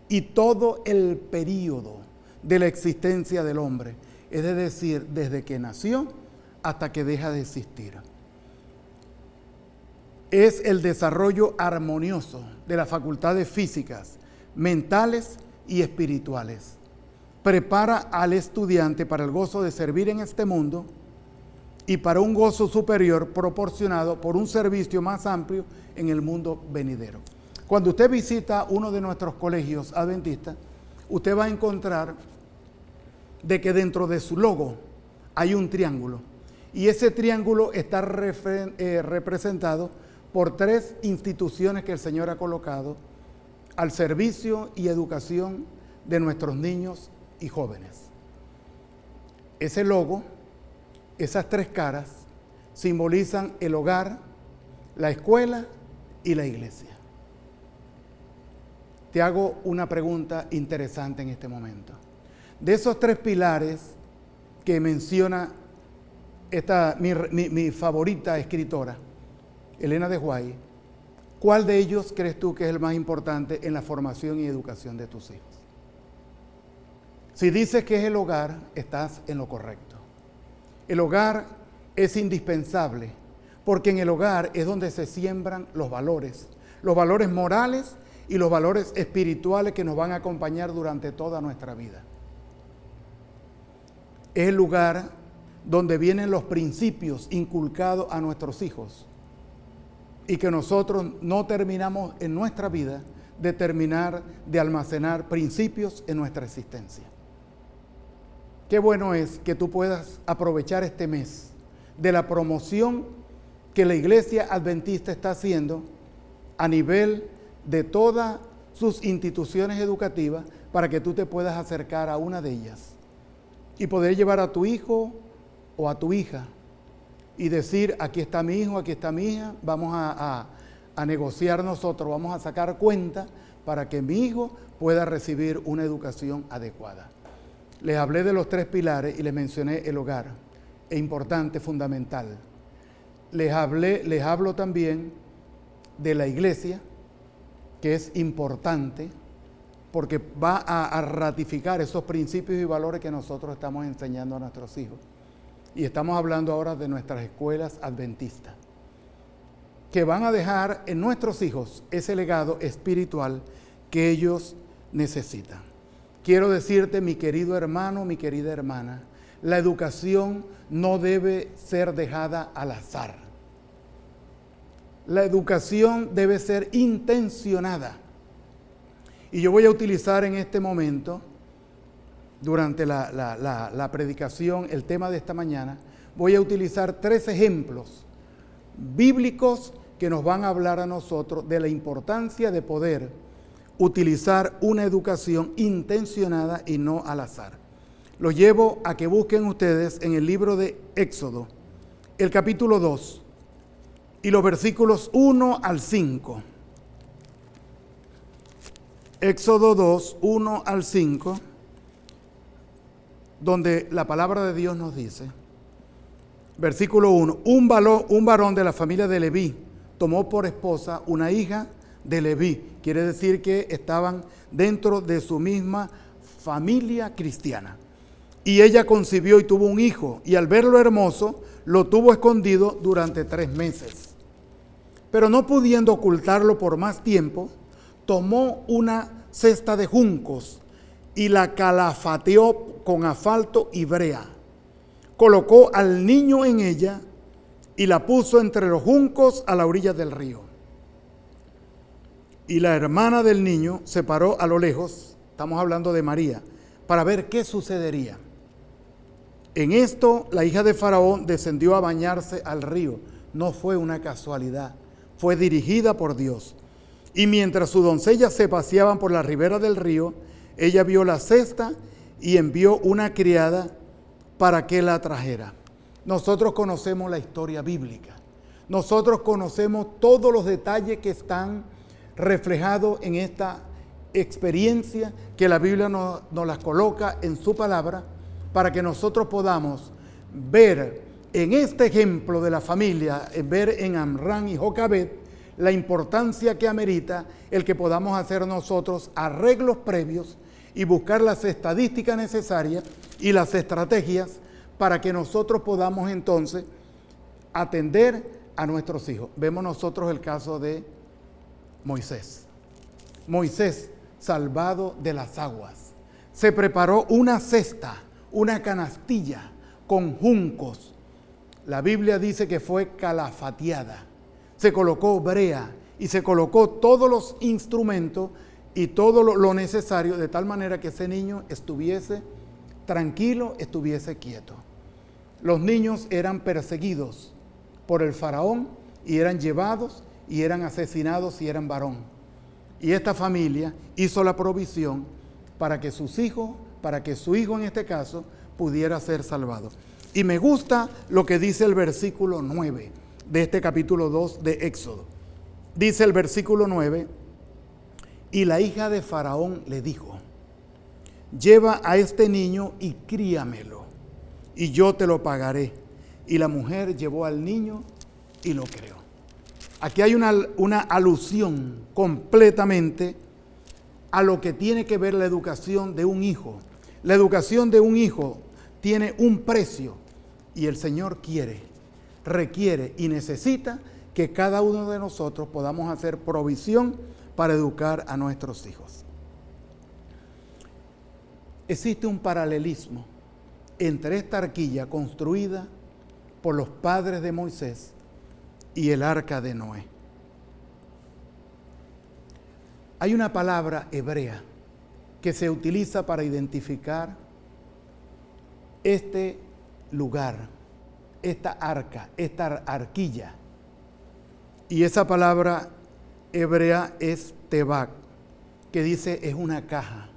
y todo el período de la existencia del hombre. Es decir, desde que nació hasta que deja de existir. Es el desarrollo armonioso de las facultades físicas, mentales y espirituales. Prepara al estudiante para el gozo de servir en este mundo y para un gozo superior proporcionado por un servicio más amplio en el mundo venidero. Cuando usted visita uno de nuestros colegios adventistas, usted va a encontrar de que dentro de su logo hay un triángulo, y ese triángulo está representado por 3 instituciones que el Señor ha colocado al servicio y educación de nuestros niños y jóvenes. Ese logo, esas 3 caras, simbolizan el hogar, la escuela y la iglesia. Te hago una pregunta interesante en este momento. De esos 3 pilares que menciona mi favorita escritora, Elena de White, ¿cuál de ellos crees tú que es el más importante en la formación y educación de tus hijos? Si dices que es el hogar, estás en lo correcto. El hogar es indispensable, porque en el hogar es donde se siembran los valores morales y los valores espirituales que nos van a acompañar durante toda nuestra vida. Es el lugar donde vienen los principios inculcados a nuestros hijos y que nosotros no terminamos en nuestra vida de terminar de almacenar principios en nuestra existencia. Qué bueno es que tú puedas aprovechar este mes de la promoción que la Iglesia Adventista está haciendo a nivel de todas sus instituciones educativas para que tú te puedas acercar a una de ellas y poder llevar a tu hijo o a tu hija y decir: aquí está mi hijo, aquí está mi hija, vamos a negociar nosotros, vamos a sacar cuenta para que mi hijo pueda recibir una educación adecuada. Les hablé de los 3 pilares y les mencioné el hogar, es importante, fundamental. Les hablo también de la iglesia, que es importante porque va a ratificar esos principios y valores que nosotros estamos enseñando a nuestros hijos. Y estamos hablando ahora de nuestras escuelas adventistas, que van a dejar en nuestros hijos ese legado espiritual que ellos necesitan. Quiero decirte, mi querido hermano, mi querida hermana, la educación no debe ser dejada al azar. La educación debe ser intencionada. Y yo voy a utilizar en este momento, durante la predicación, el tema de esta mañana, voy a utilizar 3 ejemplos bíblicos que nos van a hablar a nosotros de la importancia de poder utilizar una educación intencionada y no al azar. Los llevo a que busquen ustedes en el libro de Éxodo, el capítulo 2 y los versículos 1 al 5. Éxodo 2, 1 al 5, donde la palabra de Dios nos dice, versículo 1, un varón de la familia de Leví tomó por esposa una hija de Leví. Quiere decir que estaban dentro de su misma familia cristiana. Y ella concibió y tuvo un hijo, y al verlo hermoso, lo tuvo escondido durante 3 meses. Pero no pudiendo ocultarlo por más tiempo, tomó una cesta de juncos y la calafateó con asfalto y brea. Colocó al niño en ella y la puso entre los juncos a la orilla del río. Y la hermana del niño se paró a lo lejos, estamos hablando de María, para ver qué sucedería. En esto, la hija de Faraón descendió a bañarse al río. No fue una casualidad, fue dirigida por Dios. Y mientras sus doncellas se paseaban por la ribera del río, ella vio la cesta y envió una criada para que la trajera. Nosotros conocemos la historia bíblica. Nosotros conocemos todos los detalles que están reflejados en esta experiencia que la Biblia nos las coloca en su palabra, para que nosotros podamos ver en este ejemplo de la familia, ver en Amram y Jocabed, la importancia que amerita el que podamos hacer nosotros arreglos previos y buscar las estadísticas necesarias y las estrategias para que nosotros podamos entonces atender a nuestros hijos. Vemos nosotros el caso de Moisés. Moisés, salvado de las aguas, se preparó una cesta, una canastilla con juncos. La Biblia dice que fue calafateada. Se colocó brea y se colocó todos los instrumentos y todo lo necesario, de tal manera que ese niño estuviese tranquilo, estuviese quieto. Los niños eran perseguidos por el faraón y eran llevados y eran asesinados si eran varón. Y esta familia hizo la provisión para que sus hijos, para que su hijo en este caso pudiera ser salvado. Y me gusta lo que dice el versículo 9 de este capítulo 2 de Éxodo. Dice el versículo 9, y la hija de Faraón le dijo, lleva a este niño y críamelo, y yo te lo pagaré. Y la mujer llevó al niño y lo crió. Aquí hay una alusión completamente a lo que tiene que ver la educación de un hijo. La educación de un hijo tiene un precio y el Señor quiere, requiere y necesita que cada uno de nosotros podamos hacer provisión para educar a nuestros hijos. Existe un paralelismo entre esta arquilla construida por los padres de Moisés y el arca de Noé. Hay una palabra hebrea que se utiliza para identificar este lugar, esta arca, esta arquilla. Y esa palabra hebrea es tebak, que dice es una caja,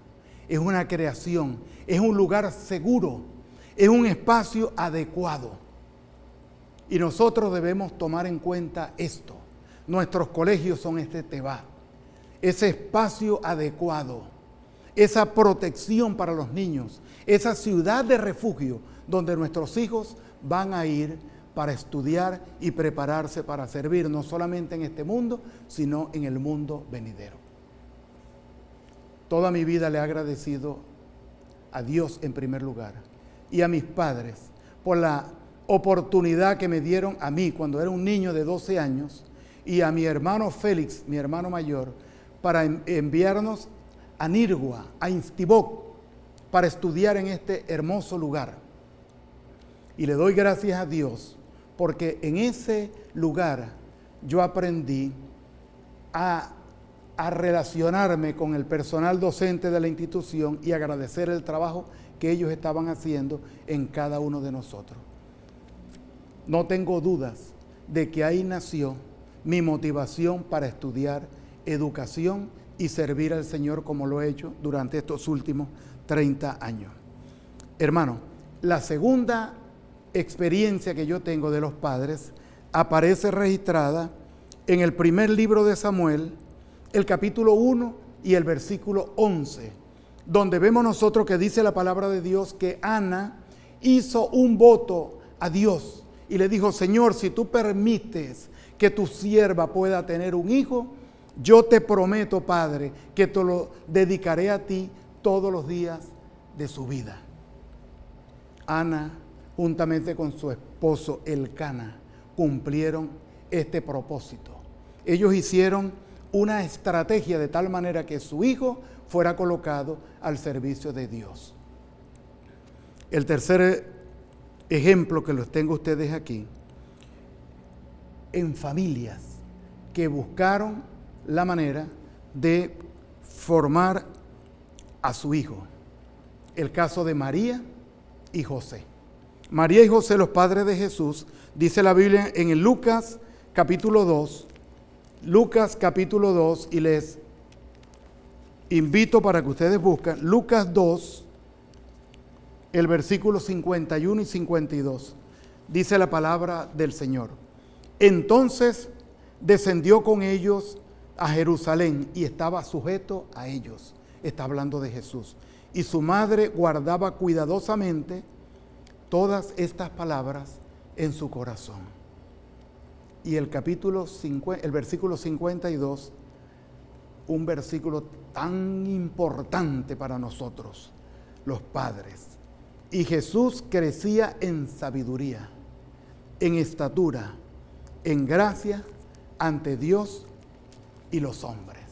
es una creación, es un lugar seguro, es un espacio adecuado. Y nosotros debemos tomar en cuenta esto. Nuestros colegios son este tebak, ese espacio adecuado, esa protección para los niños, esa ciudad de refugio donde nuestros hijos van a ir para estudiar y prepararse para servir, no solamente en este mundo, sino en el mundo venidero. Toda mi vida le he agradecido a Dios en primer lugar y a mis padres por la oportunidad que me dieron a mí cuando era un niño de 12 años y a mi hermano Félix, mi hermano mayor, para enviarnos a Nirgua, a Instibok, para estudiar en este hermoso lugar. Y le doy gracias a Dios porque en ese lugar yo aprendí a relacionarme con el personal docente de la institución y agradecer el trabajo que ellos estaban haciendo en cada uno de nosotros. No tengo dudas de que ahí nació mi motivación para estudiar educación y servir al Señor como lo he hecho durante estos últimos 30 años. Hermano, la segunda experiencia que yo tengo de los padres aparece registrada en el primer libro de Samuel, el capítulo 1 y el versículo 11, donde vemos nosotros que dice la palabra de Dios que Ana hizo un voto a Dios y le dijo: Señor, si tú permites que tu sierva pueda tener un hijo, yo te prometo, Padre, que te lo dedicaré a ti todos los días de su vida. Ana, juntamente con su esposo Elcana, cumplieron este propósito. Ellos hicieron una estrategia de tal manera que su hijo fuera colocado al servicio de Dios. El tercer ejemplo que los tengo ustedes aquí, en familias que buscaron la manera de formar a su hijo. El caso de María y José. María y José, los padres de Jesús, dice la Biblia en el Lucas capítulo 2, y les invito para que ustedes busquen Lucas 2, el versículo 51 y 52. Dice la palabra del Señor: entonces descendió con ellos a Jerusalén y estaba sujeto a ellos. Está hablando de Jesús. Y su madre guardaba cuidadosamente todas estas palabras en su corazón. Y el versículo 52, un versículo tan importante para nosotros, los padres. Y Jesús crecía en sabiduría, en estatura, en gracia ante Dios y los hombres.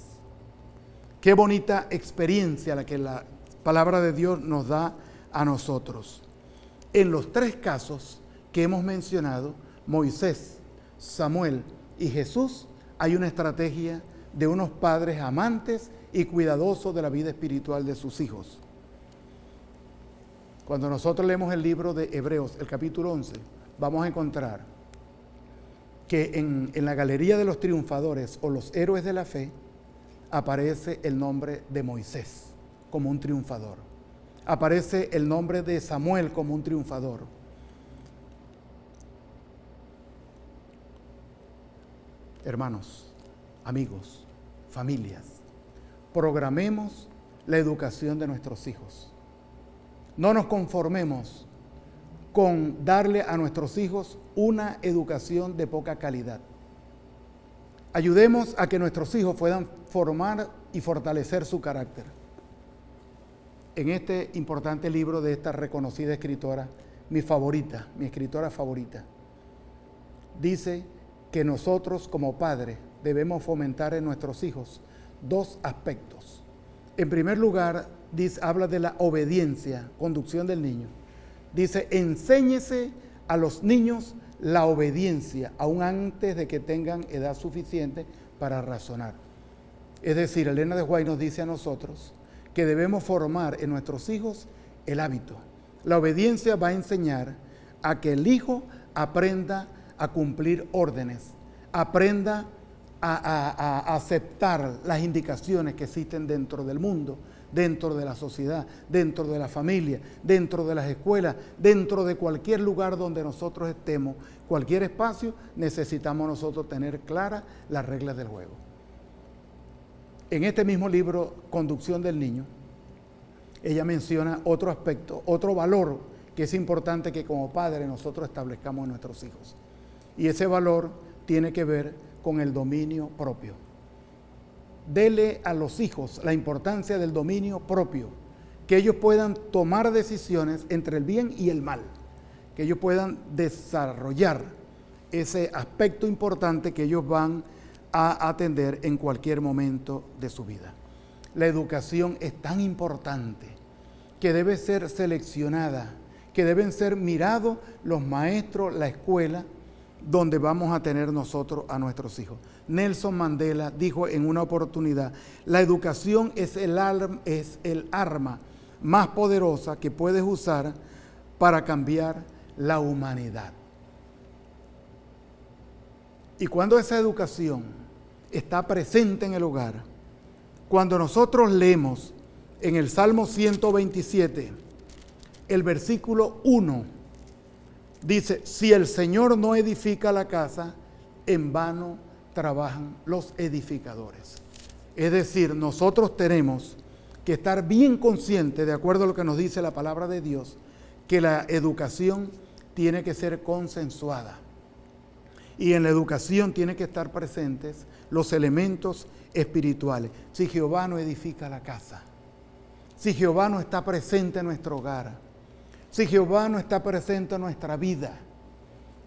Qué bonita experiencia la que la palabra de Dios nos da a nosotros. En los tres casos que hemos mencionado, Moisés, Samuel y Jesús, hay una estrategia de unos padres amantes y cuidadosos de la vida espiritual de sus hijos. Cuando nosotros leemos el libro de Hebreos, el capítulo 11, vamos a encontrar que en la galería de los triunfadores o los héroes de la fe aparece el nombre de Moisés como un triunfador. Aparece el nombre de Samuel como un triunfador. Hermanos, amigos, familias, programemos la educación de nuestros hijos. No nos conformemos con darle a nuestros hijos una educación de poca calidad. Ayudemos a que nuestros hijos puedan formar y fortalecer su carácter. En este importante libro de esta reconocida escritora, mi escritora favorita, dice que nosotros como padres debemos fomentar en nuestros hijos dos aspectos. En primer lugar, habla de la obediencia, conducción del niño. Dice: enséñese a los niños la obediencia, aún antes de que tengan edad suficiente para razonar. Es decir, Elena de White nos dice a nosotros que debemos formar en nuestros hijos el hábito. La obediencia va a enseñar a que el hijo aprenda a cumplir órdenes, aprenda a aceptar las indicaciones que existen dentro del mundo, dentro de la sociedad, dentro de la familia, dentro de las escuelas, dentro de cualquier lugar donde nosotros estemos, cualquier espacio, necesitamos nosotros tener claras las reglas del juego. En este mismo libro, Conducción del Niño, ella menciona otro aspecto, otro valor que es importante que como padres nosotros establezcamos en nuestros hijos. Y ese valor tiene que ver con el dominio propio. Dele a los hijos la importancia del dominio propio, que ellos puedan tomar decisiones entre el bien y el mal, que ellos puedan desarrollar ese aspecto importante que ellos van a atender en cualquier momento de su vida. La educación es tan importante que debe ser seleccionada, que deben ser mirados los maestros, la escuela, donde vamos a tener nosotros a nuestros hijos. Nelson Mandela dijo en una oportunidad: la educación es el arma más poderosa que puedes usar para cambiar la humanidad. Y cuando esa educación está presente en el hogar, cuando nosotros leemos en el Salmo 127, el versículo 1, dice: si el Señor no edifica la casa, en vano trabajan los edificadores. Es decir, nosotros tenemos que estar bien consciente, de acuerdo a lo que nos dice la palabra de Dios, que la educación tiene que ser consensuada. Y en la educación tienen que estar presentes los elementos espirituales. Si Jehová no edifica la casa, si Jehová no está presente en nuestro hogar, si Jehová no está presente en nuestra vida,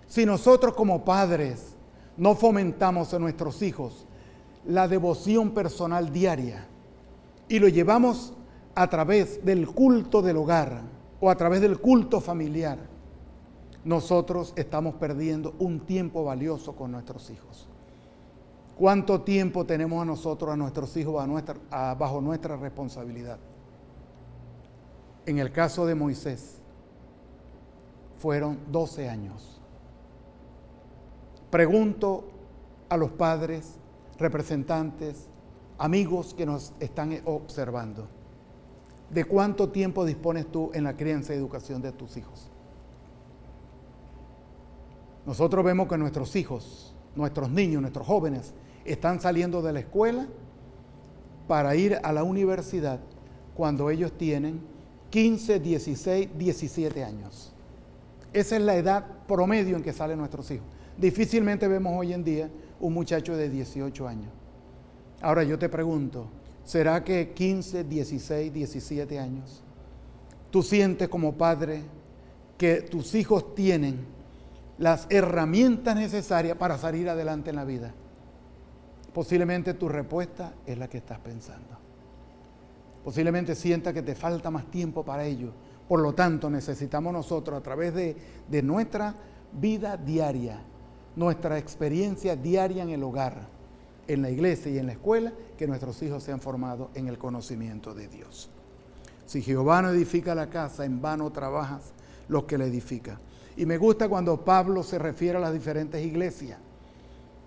si nosotros como padres no fomentamos en nuestros hijos la devoción personal diaria y lo llevamos a través del culto del hogar o a través del culto familiar, nosotros estamos perdiendo un tiempo valioso con nuestros hijos. ¿Cuánto tiempo tenemos a nosotros, a nuestros hijos, bajo nuestra responsabilidad? En el caso de Moisés, fueron 12 años. Pregunto a los padres, representantes, amigos que nos están observando, ¿de cuánto tiempo dispones tú en la crianza y educación de tus hijos? Nosotros vemos que nuestros hijos, nuestros niños, nuestros jóvenes están saliendo de la escuela para ir a la universidad cuando ellos tienen 15, 16, 17 años. Esa es la edad promedio en que salen nuestros hijos. Difícilmente vemos hoy en día un muchacho de 18 años. Ahora yo te pregunto, ¿será que 15, 16, 17 años tú sientes como padre que tus hijos tienen las herramientas necesarias para salir adelante en la vida? Posiblemente tu respuesta es la que estás pensando. Posiblemente sienta que te falta más tiempo para ello. Por lo tanto, necesitamos nosotros, a través de nuestra vida diaria, nuestra experiencia diaria en el hogar, en la iglesia y en la escuela, que nuestros hijos sean formados en el conocimiento de Dios. Si Jehová no edifica la casa, en vano trabajas los que la edifican. Y me gusta cuando Pablo se refiere a las diferentes iglesias.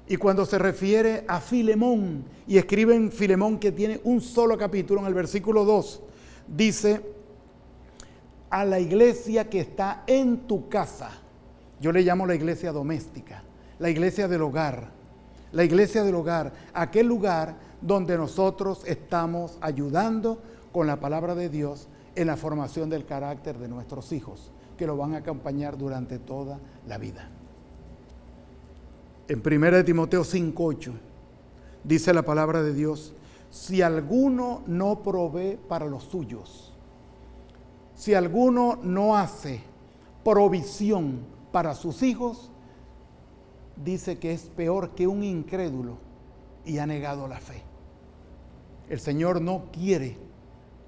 Y cuando se refiere a Filemón, y escribe en Filemón, que tiene un solo capítulo, en el versículo 2, dice: a la iglesia que está en tu casa. Yo le llamo la iglesia doméstica, la iglesia del hogar. La iglesia del hogar, aquel lugar donde nosotros estamos ayudando con la palabra de Dios en la formación del carácter de nuestros hijos, que lo van a acompañar durante toda la vida. En 1 Timoteo 5:8 dice la palabra de Dios: si alguno no provee para los suyos, si alguno no hace provisión para sus hijos, dice que es peor que un incrédulo y ha negado la fe. El Señor no quiere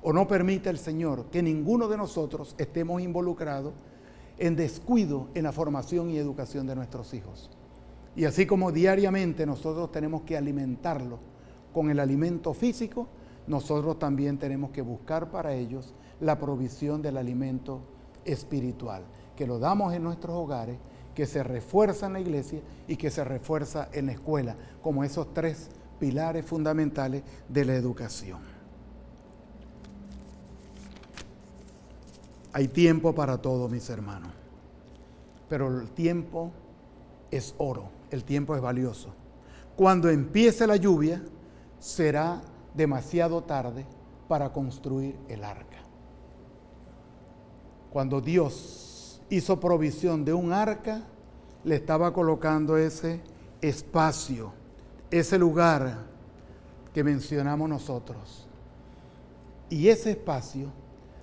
o no permite el Señor que ninguno de nosotros estemos involucrados en descuido en la formación y educación de nuestros hijos. Y así como diariamente nosotros tenemos que alimentarlos con el alimento físico, nosotros también tenemos que buscar para ellos la provisión del alimento espiritual, que lo damos en nuestros hogares, que se refuerza en la iglesia y que se refuerza en la escuela, como esos tres pilares fundamentales de la educación. Hay tiempo para todo, mis hermanos, pero el tiempo es oro, el tiempo es valioso. Cuando empiece la lluvia, será demasiado tarde para construir el arca. Cuando Dios hizo provisión de un arca, le estaba colocando ese espacio, ese lugar que mencionamos nosotros. Y ese espacio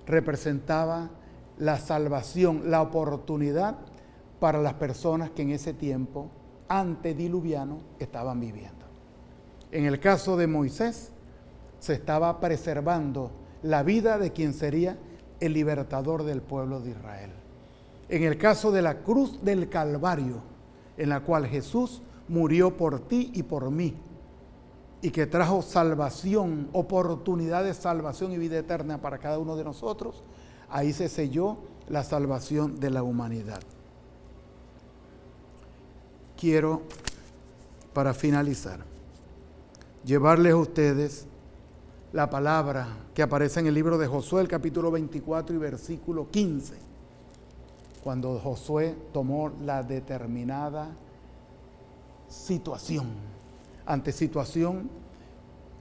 representaba la salvación, la oportunidad para las personas que en ese tiempo antediluviano estaban viviendo. En el caso de Moisés, se estaba preservando la vida de quien sería el libertador del pueblo de Israel. En el caso de la cruz del Calvario, en la cual Jesús murió por ti y por mí, y que trajo salvación, oportunidad de salvación y vida eterna para cada uno de nosotros, ahí se selló la salvación de la humanidad. Quiero, para finalizar, llevarles a ustedes la palabra que aparece en el libro de Josué, el capítulo 24 y versículo 15, cuando Josué tomó la determinada situación, ante situación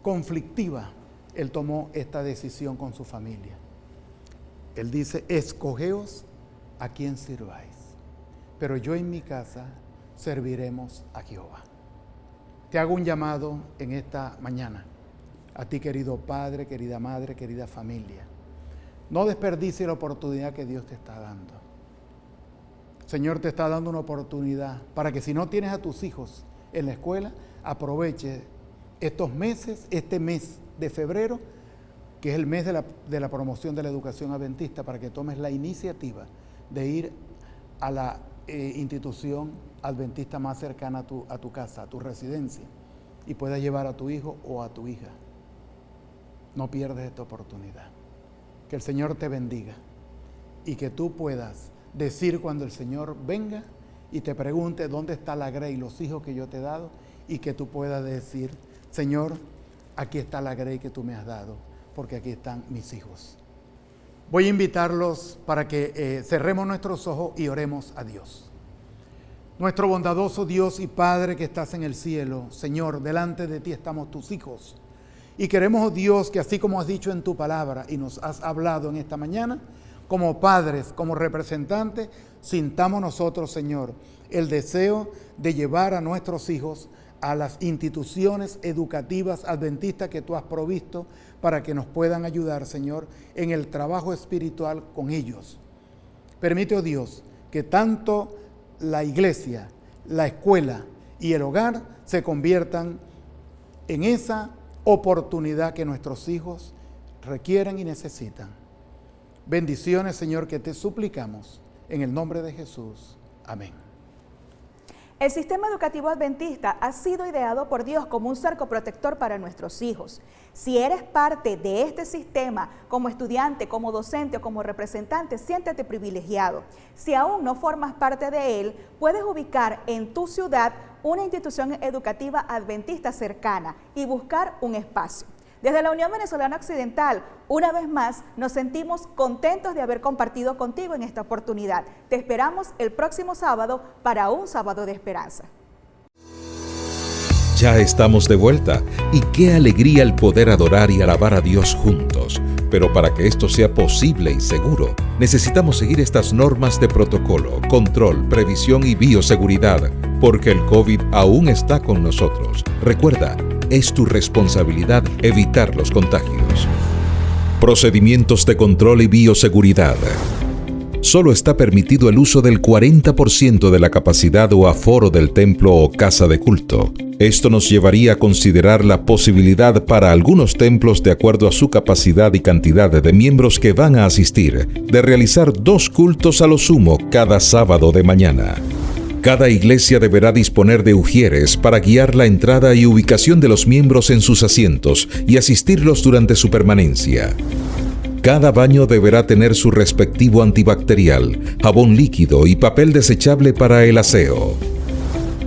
conflictiva, Él tomó esta decisión con su familia. Él dice, escogeos a quien sirváis, pero yo en mi casa serviremos a Jehová. Te hago un llamado en esta mañana, a ti querido padre, querida madre, querida familia. No desperdicie la oportunidad que Dios te está dando. Señor te está dando una oportunidad para que si no tienes a tus hijos en la escuela, aproveche estos meses, este mes de febrero, que es el mes de la promoción de la educación adventista, para que tomes la iniciativa de ir a la institución adventista más cercana a tu casa, a tu residencia, y puedas llevar a tu hijo o a tu hija. No pierdas esta oportunidad. Que el Señor te bendiga y que tú puedas decir cuando el Señor venga y te pregunte dónde está la grey, los hijos que yo te he dado, y que tú puedas decir, Señor, aquí está la grey que tú me has dado, porque aquí están mis hijos. Voy a invitarlos para que cerremos nuestros ojos y oremos a Dios. Nuestro bondadoso Dios y Padre que estás en el cielo, Señor, delante de ti estamos tus hijos. Y queremos, oh Dios, que así como has dicho en tu palabra y nos has hablado en esta mañana, como padres, como representantes, sintamos nosotros, Señor, el deseo de llevar a nuestros hijos a las instituciones educativas adventistas que tú has provisto para que nos puedan ayudar, Señor, en el trabajo espiritual con ellos. Permite, oh Dios, que tanto la iglesia, la escuela y el hogar se conviertan en esa oportunidad que nuestros hijos requieren y necesitan. Bendiciones, Señor, que te suplicamos en el nombre de Jesús. Amén. El sistema educativo adventista ha sido ideado por Dios como un cerco protector para nuestros hijos. Si eres parte de este sistema, como estudiante, como docente o como representante, siéntete privilegiado. Si aún no formas parte de él, puedes ubicar en tu ciudad una institución educativa adventista cercana y buscar un espacio. Desde la Unión Venezolana Occidental, una vez más, nos sentimos contentos de haber compartido contigo en esta oportunidad. Te esperamos el próximo sábado para un sábado de esperanza. Ya estamos de vuelta y qué alegría el poder adorar y alabar a Dios juntos. Pero para que esto sea posible y seguro, necesitamos seguir estas normas de protocolo, control, previsión y bioseguridad, porque el COVID aún está con nosotros. Recuerda, es tu responsabilidad evitar los contagios. Procedimientos de control y bioseguridad. Solo está permitido el uso del 40% de la capacidad o aforo del templo o casa de culto. Esto nos llevaría a considerar la posibilidad para algunos templos, de acuerdo a su capacidad y cantidad de miembros que van a asistir, de realizar 2 cultos a lo sumo cada sábado de mañana. Cada iglesia deberá disponer de ujieres para guiar la entrada y ubicación de los miembros en sus asientos y asistirlos durante su permanencia. Cada baño deberá tener su respectivo antibacterial, jabón líquido y papel desechable para el aseo.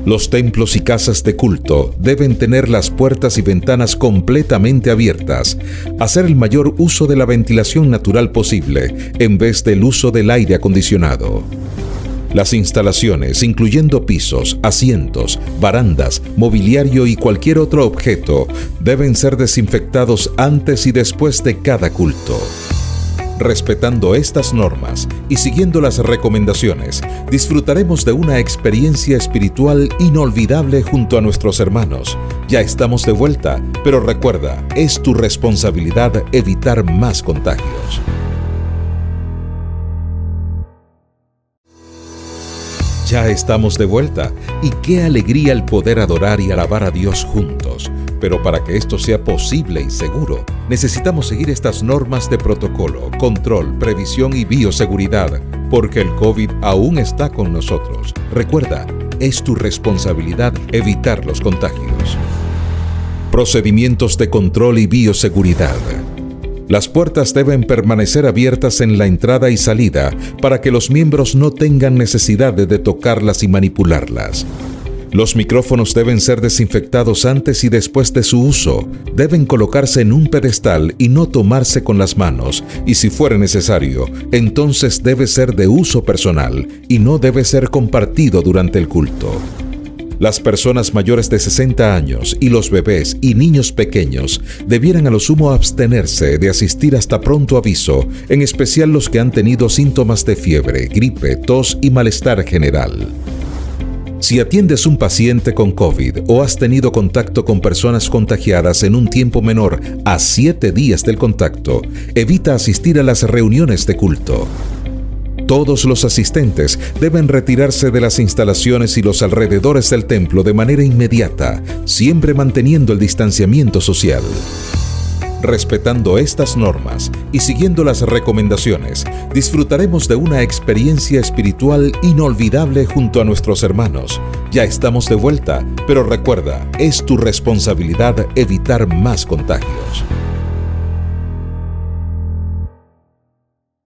Los templos y casas de culto deben tener las puertas y ventanas completamente abiertas, hacer el mayor uso de la ventilación natural posible en vez del uso del aire acondicionado. Las instalaciones, incluyendo pisos, asientos, barandas, mobiliario y cualquier otro objeto, deben ser desinfectados antes y después de cada culto. Respetando estas normas y siguiendo las recomendaciones, disfrutaremos de una experiencia espiritual inolvidable junto a nuestros hermanos. Ya estamos de vuelta, pero recuerda, es tu responsabilidad evitar más contagios. Ya estamos de vuelta y qué alegría el poder adorar y alabar a Dios juntos. Pero para que esto sea posible y seguro, necesitamos seguir estas normas de protocolo, control, previsión y bioseguridad, porque el COVID aún está con nosotros. Recuerda, es tu responsabilidad evitar los contagios. Procedimientos de control y bioseguridad. Las puertas deben permanecer abiertas en la entrada y salida para que los miembros no tengan necesidad de tocarlas y manipularlas. Los micrófonos deben ser desinfectados antes y después de su uso. Deben colocarse en un pedestal y no tomarse con las manos. Y si fuera necesario, entonces debe ser de uso personal y no debe ser compartido durante el culto. Las personas mayores de 60 años y los bebés y niños pequeños debieran a lo sumo abstenerse de asistir hasta pronto aviso, en especial los que han tenido síntomas de fiebre, gripe, tos y malestar general. Si atiendes un paciente con COVID o has tenido contacto con personas contagiadas en un tiempo menor a 7 días del contacto, evita asistir a las reuniones de culto. Todos los asistentes deben retirarse de las instalaciones y los alrededores del templo de manera inmediata, siempre manteniendo el distanciamiento social. Respetando estas normas y siguiendo las recomendaciones, disfrutaremos de una experiencia espiritual inolvidable junto a nuestros hermanos. Ya estamos de vuelta, pero recuerda, es tu responsabilidad evitar más contagios.